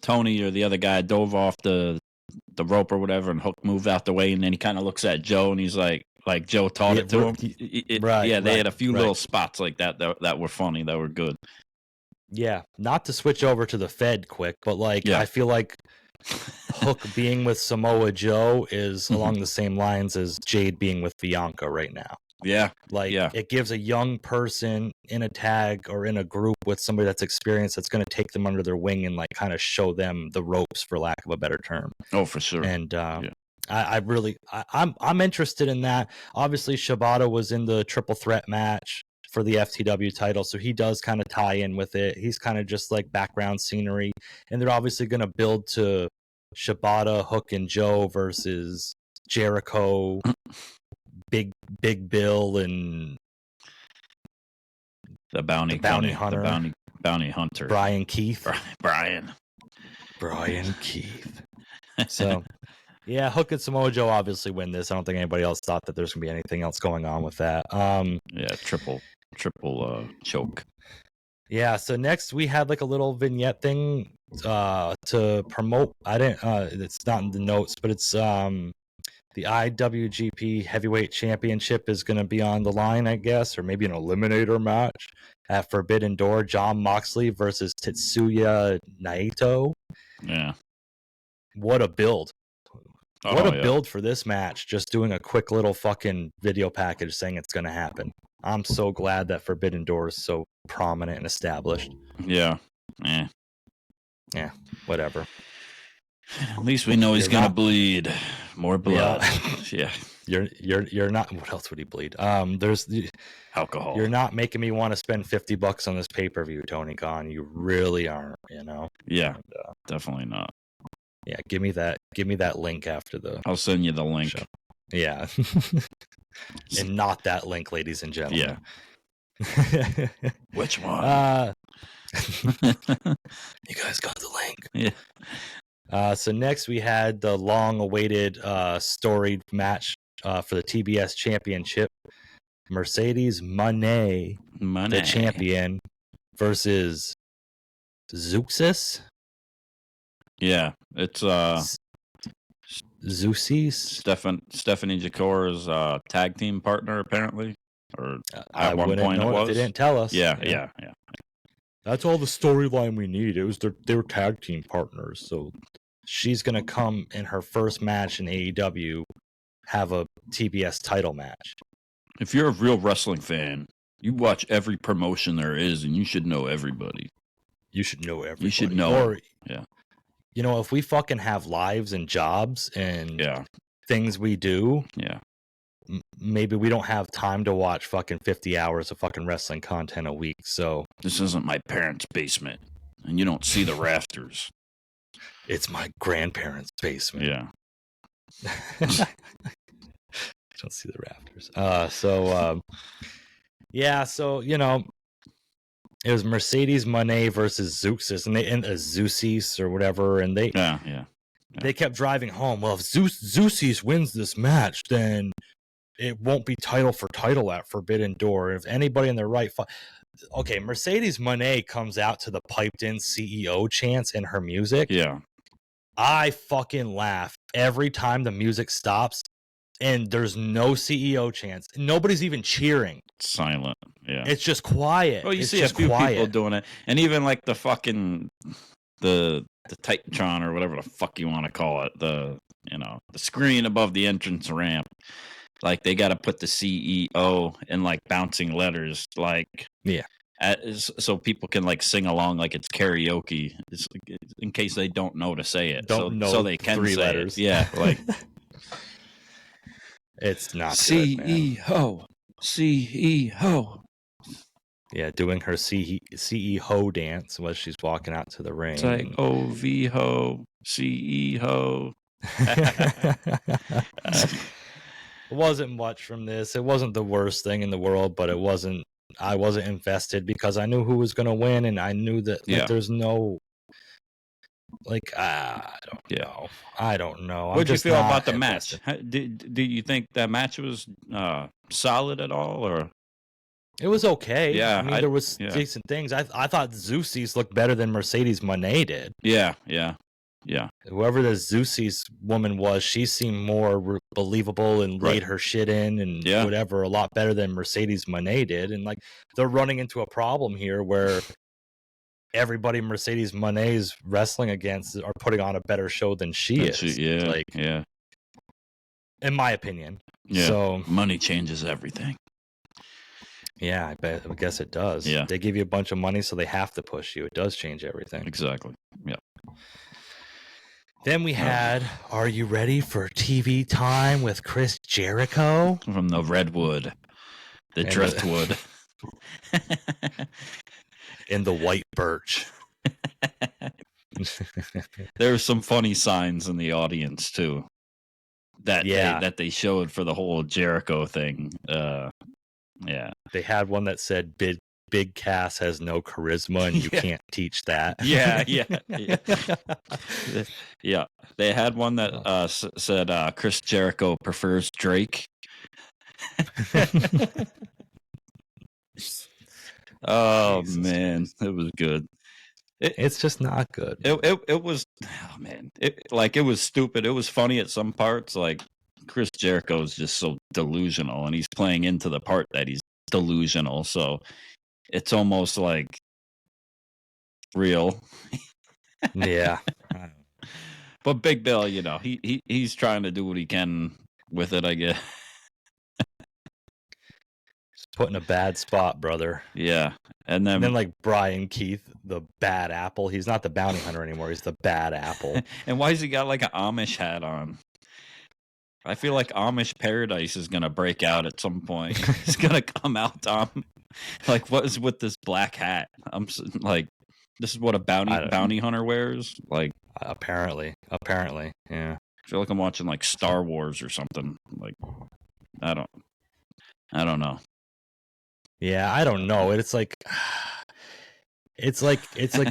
Tony or the other guy dove off the rope or whatever, and Hook moved out the way, and then he kind of looks at Joe, and he's like Joe taught it to him. They had a few little spots like that were funny, that were good. Yeah,
not to switch over to the Fed quick, but I feel like Hook being with Samoa Joe is along the same lines as Jade being with Bianca right now.
Yeah.
It gives a young person in a tag or in a group with somebody that's experienced that's going to take them under their wing and kind of show them the ropes, for lack of a better term.
Oh, for sure.
And I'm interested in that. Obviously, Ciabatta was in the triple threat match for the FTW title, so he does kind of tie in with it. He's kind of just like background scenery, and they're obviously going to build to Ciabatta, Hook, and Joe versus Jericho, Big Bill, and
the bounty hunter, the bounty hunter,
Brian Keith,
Brian
Keith. So. Yeah, Hook and Samoa Joe obviously win this. I don't think anybody else thought that there's gonna be anything else going on with that.
Triple choke. Yeah.
So next we had a little vignette thing to promote. It's not in the notes, but it's the IWGP Heavyweight Championship is gonna be on the line, I guess, or maybe an eliminator match at Forbidden Door. Jon Moxley versus Tetsuya Naito.
Yeah.
What a build. What a build for this match. Just doing a quick little fucking video package saying it's going to happen. I'm so glad that Forbidden Door is so prominent and established.
Yeah.
Yeah, whatever.
At least we know he's going to bleed. More blood. Yeah.
You're not. What else would he bleed? There's
alcohol.
You're not making me want to spend $50 on this pay-per-view, Tony Khan. You really aren't,
Yeah, definitely not.
Yeah, give me that link after the
I'll send you the link.
show. Yeah. And not that link, ladies and gentlemen.
Yeah. Which one?
You guys got the link.
Yeah.
So next we had the long-awaited storied match for the TBS Championship. Mercedes Moné, the champion, versus Zeuxis.
Yeah, it's
Zeuxis.
Stephanie Jacora's tag team partner, apparently, or
I
at one
wouldn't
point it
know
was.
if they didn't tell us.
Yeah.
That's all the storyline we need. It was their tag team partners. So she's gonna come in her first match in AEW, have a TBS title match.
If you're a real wrestling fan, you watch every promotion there is, and you should know everybody.
You should know everybody.
You should know.
Or,
yeah.
You know, if we fucking have lives and jobs and things we do, maybe we don't have time to watch fucking 50 hours of fucking wrestling content a week. So
this isn't my parents' basement, and you don't see the rafters.
It's my grandparents' basement.
Yeah.
Don't see the rafters. So you know, it was Mercedes Moné versus Zeuxis, and Zeuxis or whatever, and they they kept driving home. Well, if Zeuxis wins this match, then it won't be title for title at Forbidden Door. If anybody in their right, okay, Mercedes Moné comes out to the piped-in CEO chants in her music.
Yeah,
I fucking laugh every time the music stops. And there's no CEO chants. Nobody's even cheering.
It's silent. Yeah.
It's just quiet.
Well, you see a few people doing it. And even like the fucking the Titantron or whatever the fuck you want to call it. The screen above the entrance ramp. Like they gotta put the CEO in like bouncing letters, like so people can like sing along like it's karaoke. It's in case they don't know to say it. So they can
3
say
letters.
It. Yeah, like
it's not
CEO. CEO.
Yeah, doing her CEO dance while she's walking out to the ring.
It's like OV-ho, CEO.
It wasn't much from this. It wasn't the worst thing in the world, but I wasn't invested because I knew who was going to win, and I knew that there's no I don't know.
What did you feel about the match? Do you think that match was solid at all, or?
It was okay.
Yeah,
I mean, there was decent things. I thought Zeuxis looked better than Mercedes Moné did.
Yeah.
Whoever the Zeuxis woman was, she seemed more believable and laid her shit in and whatever a lot better than Mercedes Moné did. And like they're running into a problem here where everybody Mercedes Moné's wrestling against are putting on a better show than she is. In my opinion.
Yeah.
So
money changes everything.
Yeah, I guess it does.
Yeah.
They give you a bunch of money, so they have to push you. It does change everything.
Exactly. Yeah.
Then we had, are you ready for TV time with Chris Jericho?
From the Redwood, the Driftwood.
In the white birch.
There were some funny signs in the audience, too. That they showed for the whole Jericho thing. Yeah.
They had one that said Big Cass has no charisma and you can't teach that.
Yeah. Yeah. They had one that said Chris Jericho prefers Drake. Oh, Jesus man. Christ. It was good.
It's just not good.
It was, oh, man. It was stupid. It was funny at some parts. Like, Chris Jericho is just so delusional, and he's playing into the part that he's delusional. So it's almost like real.
Yeah.
But Big Bill, he's trying to do what he can with it, I guess.
Just put in a bad spot, brother.
Yeah. And then
like Brian Keith, the bad apple. He's not the bounty hunter anymore. He's the bad apple.
And why has he got like an Amish hat on? I feel like Amish Paradise is going to break out at some point. It's going to come out, Tom. Like, what is with this black hat? I'm like, this is what a bounty hunter wears? Like,
Apparently, yeah.
I feel like I'm watching like Star Wars or something. Like, I don't know.
Yeah, I don't know. It's like it's like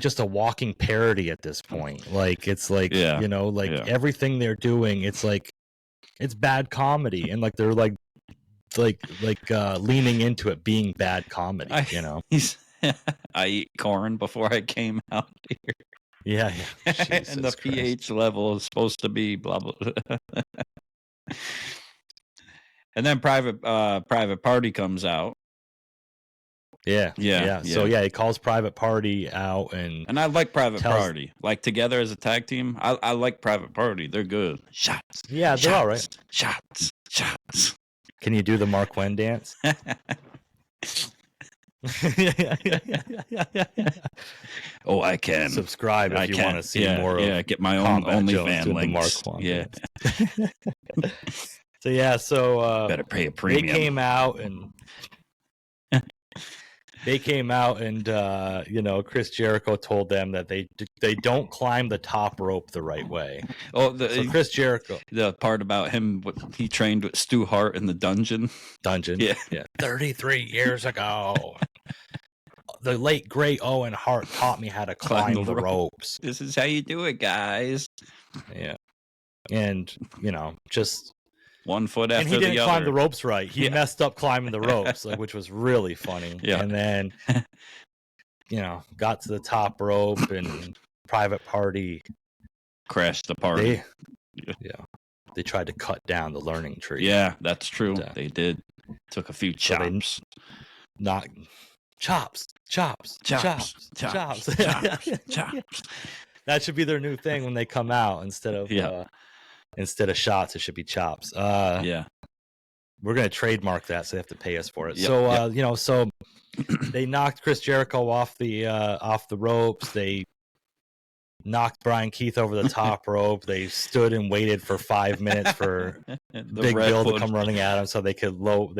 just a walking parody at this point. Like it's like
Yeah,
like everything they're doing, it's like it's bad comedy, and like they're like leaning into it being bad comedy.
I eat corn before I came out here.
Yeah.
And the pH level is supposed to be blah blah. And then private party comes out.
Yeah. So he calls Private Party out, and
I like Private Party. Like together as a tag team, I like Private Party. They're good. Shots.
Yeah, they're all right.
Shots.
Can you do the Mark Wen dance?
Oh, I can.
Subscribe if you want to see more.
Yeah, get my own OnlyFans links.
Yeah. So
better pay a premium.
They came out and Chris Jericho told them that they don't climb the top rope the right way.
Oh,
so Chris Jericho.
The part about him, he trained with Stu Hart in the dungeon.
Yeah. 33 years ago. The late great Owen Hart taught me how to climb the ropes.
This is how you do it, guys.
Yeah. And, just
one foot after the other.
And he didn't climb the ropes right. He messed up climbing the ropes, which was really funny.
Yeah.
And then, got to the top rope, and Private Party
crashed the party.
They tried to cut down the learning tree.
Yeah, that's true. They did. Took a few chops. Chops. That should be their new thing when they come out instead of shots. It should be chops. We're gonna trademark that, so they have to pay us for it. So they knocked Chris Jericho off the ropes. They knocked Brian Keith over the top rope. They stood and waited for 5 minutes for Big Bill to come running at him, so they could low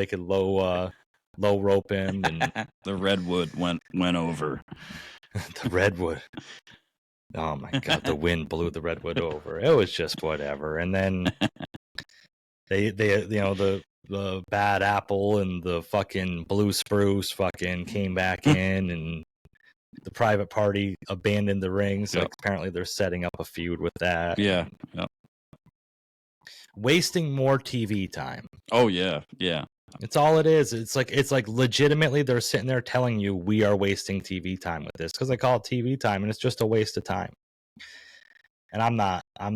rope him. And the redwood went over.
The redwood. Oh my God! The wind blew the redwood over. It was just whatever. And then they the bad apple and the fucking blue spruce fucking came back in, and the Private Party abandoned the ring. So apparently they're setting up a feud with that.
Yeah.
Wasting more TV time.
Oh yeah.
It's all it is. It's like legitimately they're sitting there telling you we are wasting TV time with this, because they call it TV time, and it's just a waste of time. And I'm not, I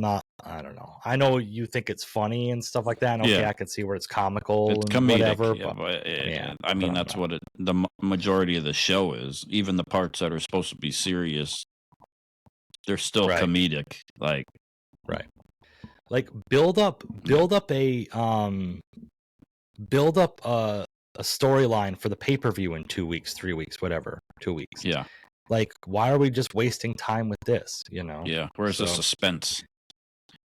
don't know. I know you think it's funny and stuff like that. And okay, I can see where it's comical
it's
and
comedic,
whatever.
I mean, that's what the majority of the show is. Even the parts that are supposed to be serious, they're still comedic. Like
build up a storyline for the pay-per-view in 2 weeks, 3 weeks, whatever, 2 weeks.
Yeah.
Like, why are we just wasting time with this,
Yeah, where's the suspense?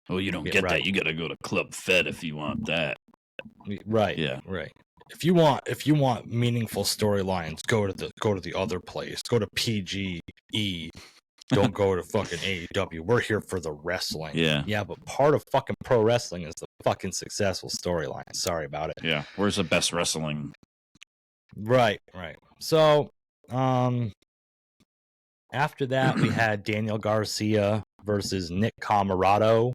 Oh, you don't get that. You got to go to Club Fed if you want that.
Right. Yeah. Right. If you want meaningful storylines, go to the other place. Go to PGE. Don't go to fucking AEW. We're here for the wrestling.
Yeah.
Yeah, but part of fucking pro wrestling is the fucking successful storyline. Sorry about it.
Yeah. Where's the best wrestling?
Right. So, after that, we had Daniel Garcia versus Nick Comoroto.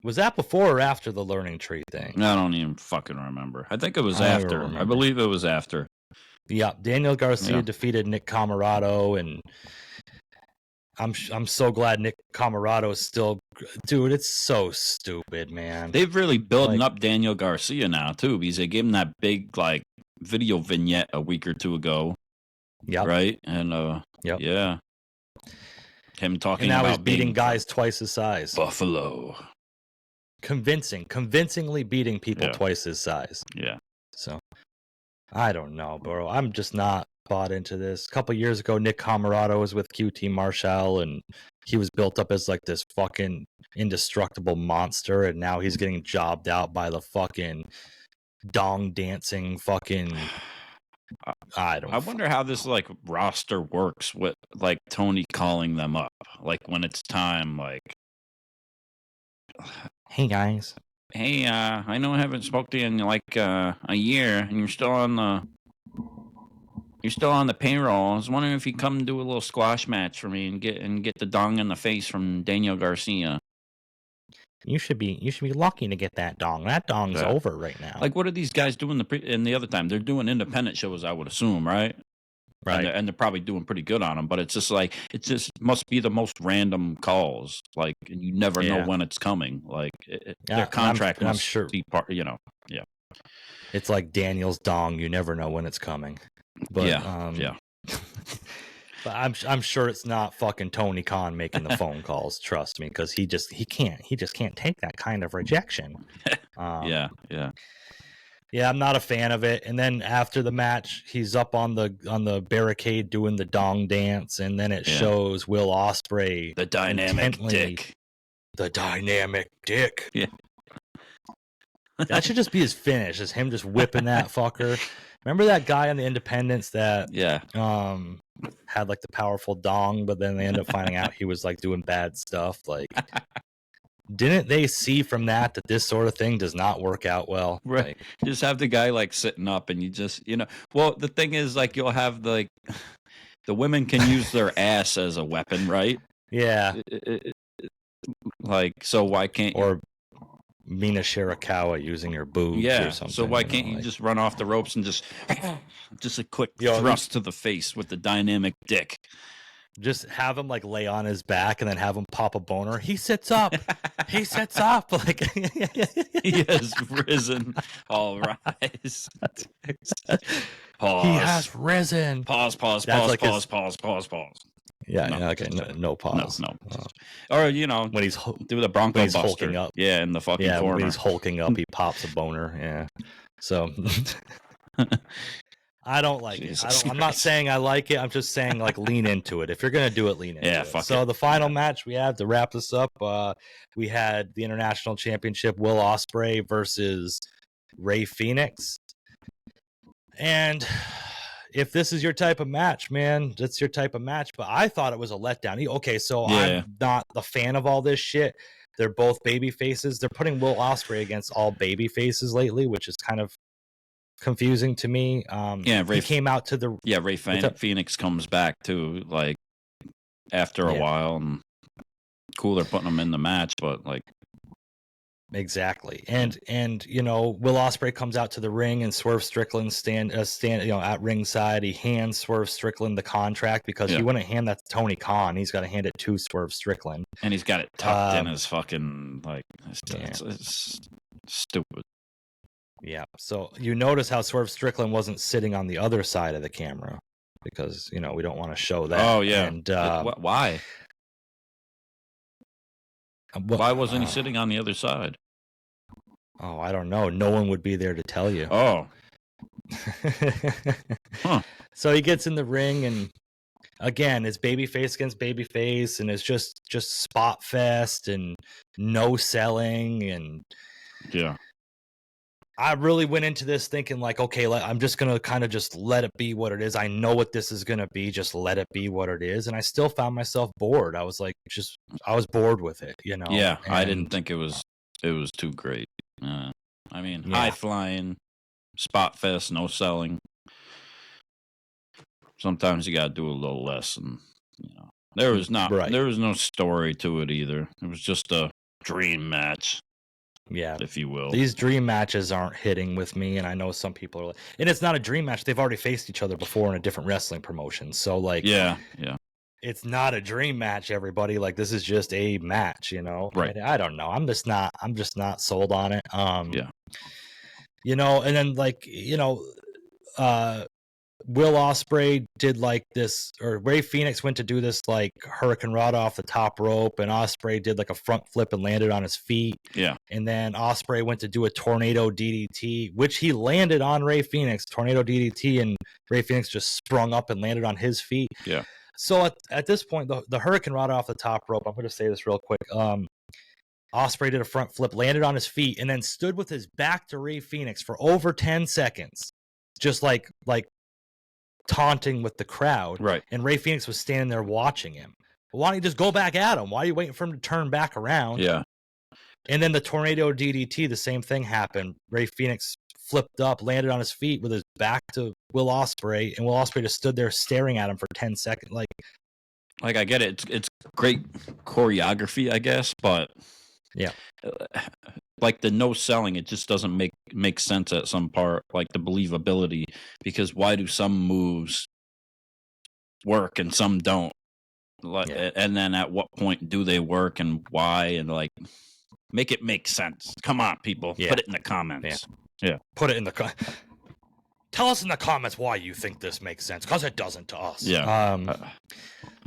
Was that before or after the learning tree thing?
I don't even fucking remember. I think it was after. I believe it was after.
Yeah, Daniel Garcia defeated Nick Comoroto, and I'm so glad Nick Comoroto is still, dude. It's so stupid, man.
They've really building up Daniel Garcia now too, because they gave him that big video vignette a week or two ago.
Yeah.
Right. And yeah. Him talking
and now
about
he's beating guys twice his size.
Buffalo.
Convincingly beating people twice his size.
Yeah.
So I don't know, bro. I'm just not bought into this. A couple years ago, Nick Comoroto was with QT Marshall, and he was built up as like this fucking indestructible monster, and now he's getting jobbed out by the fucking dong dancing fucking I don't.
I wonder how this like roster works with like Tony calling them up, like when it's time, like,
Hey guys.
hey, I know I haven't spoken to you in like a year, and you're still on the payroll. I was wondering if you come do a little squash match for me and get the dong in the face from Daniel Garcia.
You should be lucky to get that dong. That dong's over right now.
Like, what are these guys doing in the other time? They're doing independent shows, I would assume, right?
Right.
And they're probably doing pretty good on them, but it's just like, it just must be the most random calls. Like, and you never know when it's coming. Like, their contract must be part, yeah.
It's like Daniel's dong. You never know when it's coming. But,
yeah.
But I'm sure it's not fucking Tony Khan making the phone calls. Trust me, because he just can't take that kind of rejection.
Yeah.
I'm not a fan of it. And then after the match, he's up on the barricade doing the dong dance, and then it shows Will Ospreay,
the dynamic dick.
The dynamic dick.
Yeah.
That should just be his finish, is him just whipping that fucker. Remember that guy on the Independents that had like the powerful dong, but then they end up finding out he was like doing bad stuff? Like, didn't they see from that this sort of thing does not work out well?
Right.
Like,
just have the guy like sitting up, and you just, well, the thing is, like, you'll have the women can use their ass as a weapon, right?
Yeah.
Like, so why can't you?
Or Mina Shirakawa using her boobs or something.
So why can't you just run off the ropes and just a quick thrust to the face with the dynamic dick?
Just have him like lay on his back and then have him pop a boner. He sits up. He sits up. Like,
he has risen. All rise. Pause.
He has risen.
Pause.
Yeah, okay. No pause.
No. Or, when he's do the Bronco Buster.
Hulking up.
Yeah, in the fucking corner.
When he's hulking up, he pops a boner. Yeah. So I don't like it. I'm not saying I like it. I'm just saying, like, lean into it. If you're gonna do it, lean into it.
Fuck
so
it.
The final match we have to wrap this up. We had the International Championship, Will Ospreay versus Rey Fenix. And if this is your type of match, man, that's your type of match. But I thought it was a letdown. Okay, so I'm not a fan of all this shit. They're both baby faces. They're putting Will Ospreay against all baby faces lately, which is kind of confusing to me. He came out to the
Rey Fenix comes back too, like, after a while, and cool, they're putting him in the match, but like.
Exactly. And Will Ospreay comes out to the ring, and Swerve Strickland stand at ringside. He hands Swerve Strickland the contract because he wouldn't hand that to Tony Khan. He's got to hand it to Swerve Strickland.
And he's got it tucked in his fucking, like, it's stupid.
Yeah. So you notice how Swerve Strickland wasn't sitting on the other side of the camera because, we don't want to show that.
Oh, yeah.
And
why? Why wasn't he sitting on the other side?
Oh, I don't know. No one would be there to tell you.
Oh. Huh.
So he gets in the ring, and again, it's babyface against babyface, and it's just spot fest and no selling. And I really went into this thinking, like, okay, I'm just going to kind of just let it be what it is. I know what this is going to be. Just let it be what it is. And I still found myself bored. I was like, I was bored with it, Yeah.
And I didn't think it was too great. High flying, spot fest, no selling. Sometimes you got to do a little less. And, there was no story to it either. It was just a dream match. Yeah, if you will.
These dream matches aren't hitting with me, and I know some people are like, and it's not a dream match. They've already faced each other before in a different wrestling promotion. So, like, it's not a dream match, everybody. Like, this is just a match, Right. I don't know. I'm just not sold on it. And then, like, Will Ospreay did like this, or Rey Fenix went to do this like Hurricane Rod off the top rope, and Ospreay did like a front flip and landed on his feet.
Yeah.
And then Ospreay went to do a tornado DDT, which he landed on Rey Fenix, tornado DDT, and Rey Fenix just sprung up and landed on his feet.
Yeah.
So at this point, the Hurricane Rod off the top rope, I'm going to say this real quick. Ospreay did a front flip, landed on his feet, and then stood with his back to Rey Fenix for over 10 seconds. Just like taunting with the crowd.
Right.
And Ray Phoenix was standing there watching him. Why don't you just go back at him? Why are you waiting for him to turn back around?
Yeah.
And then the tornado DDT, the same thing happened. Ray Phoenix flipped up, landed on his feet with his back to Will Ospreay, and Will Ospreay just stood there staring at him for 10 seconds. Like
I get it. It's great choreography, I guess, but
yeah,
like the no selling, it just doesn't make sense at some part. Like the believability, because why do some moves work and some don't? Like, and then at what point do they work and why? And like, make it make sense. Come on, people, put it in the comments. Yeah.
Put it in the tell us in the comments why you think this makes sense, because it doesn't to us.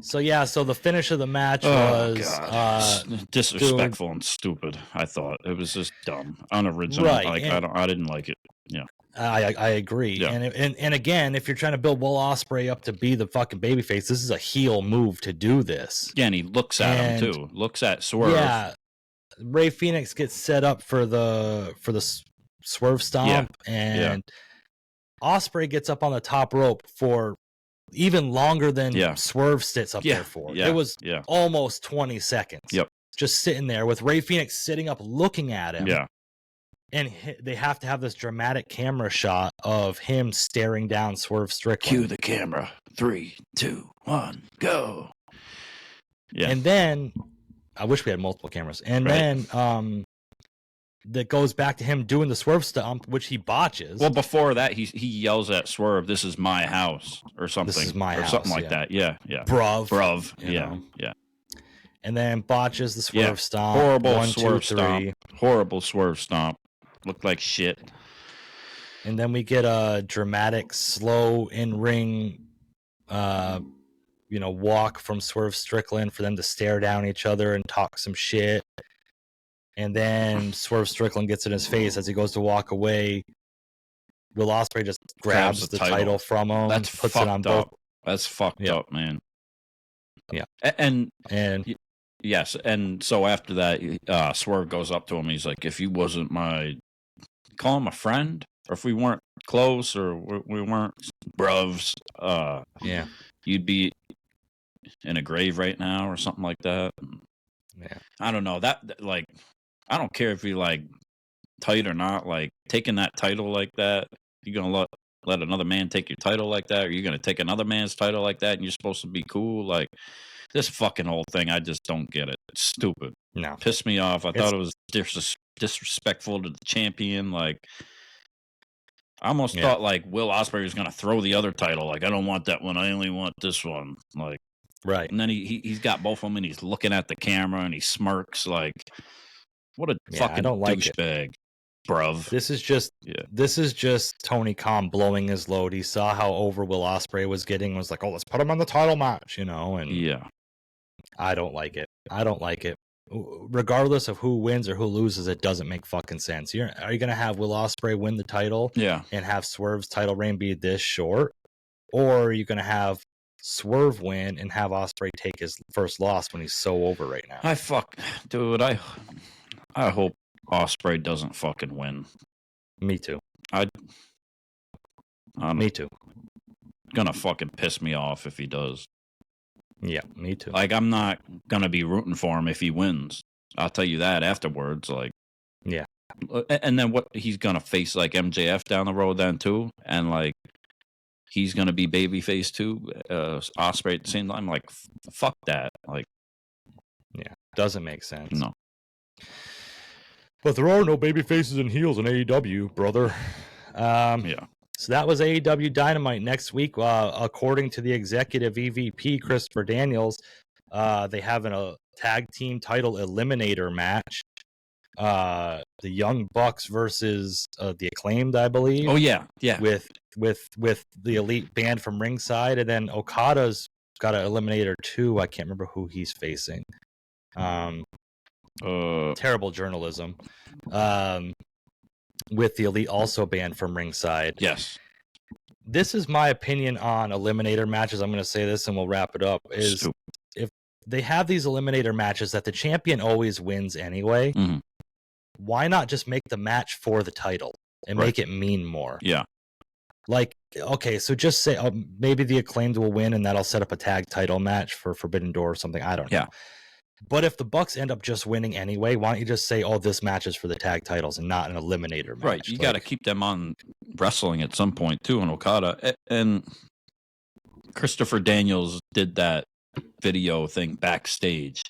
So the finish of the match was
disrespectful and stupid. I thought it was just dumb, unoriginal.
Right,
like I didn't like it. Yeah,
I agree.
Yeah.
And again, if you're trying to build Will Ospreay up to be the fucking babyface, this is a heel move to do this.
Yeah, and he looks at him too. Looks at Swerve.
Yeah, Ray Phoenix gets set up for the Swerve stomp, and Ospreay gets up on the top rope for even longer than Swerve sits up there for. It was almost 20 seconds.
Yep.
Just sitting there with Ray Phoenix sitting up looking at him.
Yeah.
And they have to have this dramatic camera shot of him staring down Swerve Strickland.
Cue the camera. 3, 2, 1, go. Yeah.
And then I wish we had multiple cameras. And then that goes back to him doing the Swerve stomp, which he botches.
Well, before that, he yells at Swerve, "This is my house," or something.
This is my house,
something like that. Yeah, yeah.
Bruv.
Yeah.
And then botches the Swerve stomp.
Horrible
1,
Swerve
2, 3.
stomp. Horrible Swerve stomp. Looked like shit.
And then we get a dramatic, slow in-ring, walk from Swerve Strickland for them to stare down each other and talk some shit. And then Swerve Strickland gets in his face as he goes to walk away. Will Ospreay just grabs the title from him.
That's
puts
fucked
it on
up.
both.
That's fucked up, man.
Yeah.
And
yes,
and so after that, Swerve goes up to him. He's like, "If you wasn't call him a friend, or if we weren't close, or we weren't bruvs, you'd be in a grave right now, or something like that."
Yeah.
I don't know that like. I don't care if you like tight or not. Like taking that title like that, you're gonna let another man take your title like that, or you're gonna take another man's title like that, and you're supposed to be cool. Like this fucking whole thing, I just don't get it. It's stupid.
No,
pissed me off. I thought it was disrespectful to the champion. Like I almost thought like Will Ospreay was gonna throw the other title. Like I don't want that one. I only want this one. Like
right.
And then he's got both of them, and he's looking at the camera, and he smirks like. What a fucking
I don't like
douchebag, bruv.
This is just Tony Khan blowing his load. He saw how over Will Ospreay was getting, and was like, "Oh, let's put him on the title match," And I don't like it. Regardless of who wins or who loses, it doesn't make fucking sense. Are you gonna have Will Ospreay win the title, and have Swerve's title reign be this short, or are you gonna have Swerve win and have Ospreay take his first loss when he's so over right now?
I hope Ospreay doesn't fucking win.
Me too.
Me
too.
Gonna fucking piss me off if he does.
Yeah, me too.
Like I'm not gonna be rooting for him if he wins. I'll tell you that afterwards. Like,
yeah.
And then what? He's gonna face like MJF down the road then too, and like he's gonna be babyface too. Ospreay at the same time. Like, fuck that. Like,
doesn't make sense.
No.
But there are no baby faces and heels in AEW, brother. So that was AEW Dynamite. Next week, according to the executive EVP, Christopher Daniels, they have a tag team title eliminator match. The Young Bucks versus the Acclaimed, I believe.
Oh, yeah.
With the Elite band from ringside. And then Okada's got an eliminator too. I can't remember who he's facing. Terrible journalism. With the Elite also banned from ringside.
Yes.
This is my opinion on eliminator matches. I'm going to say this and we'll wrap it up. If they have these eliminator matches that the champion always wins anyway, why not just make the match for the title and make it mean more?
Yeah.
Like, okay, so just say maybe the Acclaimed will win, and that'll set up a tag title match for Forbidden Door or something. I don't know.
Yeah.
But if the Bucks end up just winning anyway, why don't you just say, "Oh, this match is for the tag titles and not an eliminator match"?
Right. You got to keep them on wrestling at some point too. And Okada and Christopher Daniels did that video thing backstage,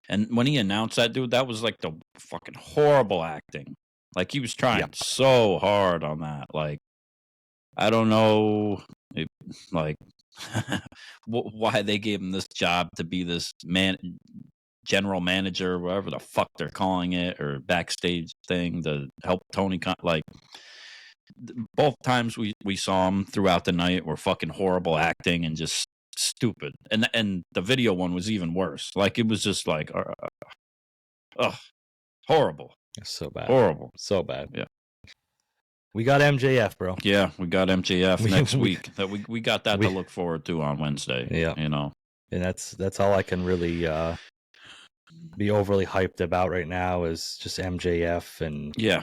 and when he announced that, dude, that was like the fucking horrible acting. Like he was trying so hard on that. Like, I don't know, why they gave him this job to be this general manager, whatever the fuck they're calling it, or backstage thing to help Tony. Like, both times we saw him throughout the night were fucking horrible acting and just stupid. And the video one was even worse. Like, it was just like, horrible.
So bad.
Horrible.
So bad.
Yeah.
We got MJF, bro.
Yeah, we got MJF next week. That we got that to look forward to on Wednesday.
Yeah.
You know.
And that's all I can really be overly hyped about right now is just MJF and
yeah.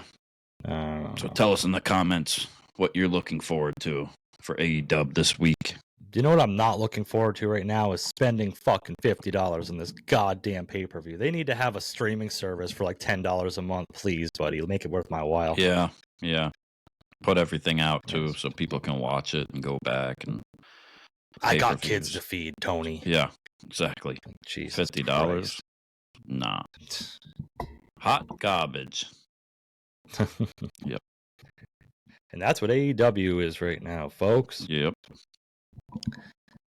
So tell us in the comments what you're looking forward to for AEW this week.
You know what I'm not looking forward to right now is spending fucking $50 on this goddamn pay-per-view. They need to have a streaming service for like $10 a month, please, buddy. Make it worth my while.
Yeah, yeah. Put everything out too, so people can watch it and go back and.
I got kids to feed, Tony.
Yeah, exactly.
Jesus
$50.
Christ.
Nah. Hot garbage. Yep.
And that's what AEW is right now, folks.
Yep.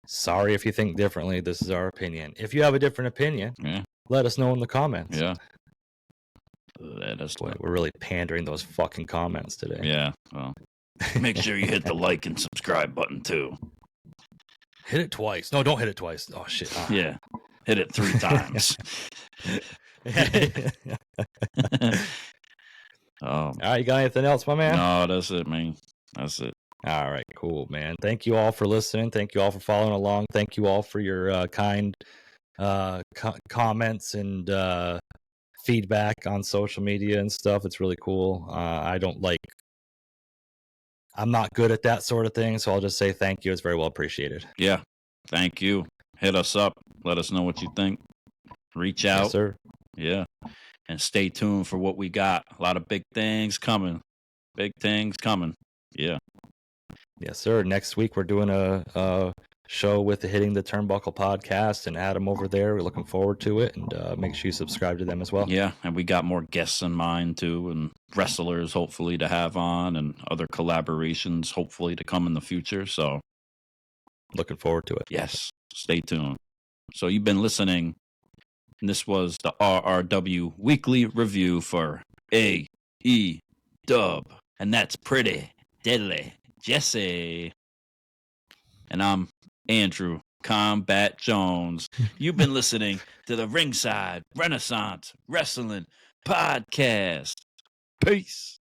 Sorry if you think differently. This is our opinion. If you have a different opinion, let us know in the comments.
Yeah. Let us know.
We're really pandering those fucking comments today.
Yeah. Well, make sure you hit the like and subscribe button too.
Hit it twice. No, don't hit it twice. Oh, shit.
Yeah. Hit it 3 times.
All right, you got anything else, my man?
No, that's it, man. That's it.
All right, cool, man. Thank you all for listening. Thank you all for following along. Thank you all for your kind comments and feedback on social media and stuff. It's really cool. I'm not good at that sort of thing, so I'll just say thank you. It's very well appreciated.
Yeah. Thank you. Hit us up. Let us know what you think. Reach out.
Yes, sir.
Yeah. And stay tuned for what we got. A lot of big things coming. Big things coming. Yeah.
Yes, sir. Next week, we're doing a show with the Hitting the Turnbuckle podcast and Adam over there. We're looking forward to it, and make sure you subscribe to them as well.
Yeah, and we got more guests in mind, too, and wrestlers, hopefully, to have on, and other collaborations, hopefully, to come in the future. So,
looking forward to it.
Yes, stay tuned. So, you've been listening, and this was the RRW Weekly Review for AEW, and that's pretty deadly. Jesse. And I'm Andrew Combat Jones. You've been listening to the Ringside Renaissance Wrestling Podcast. Peace.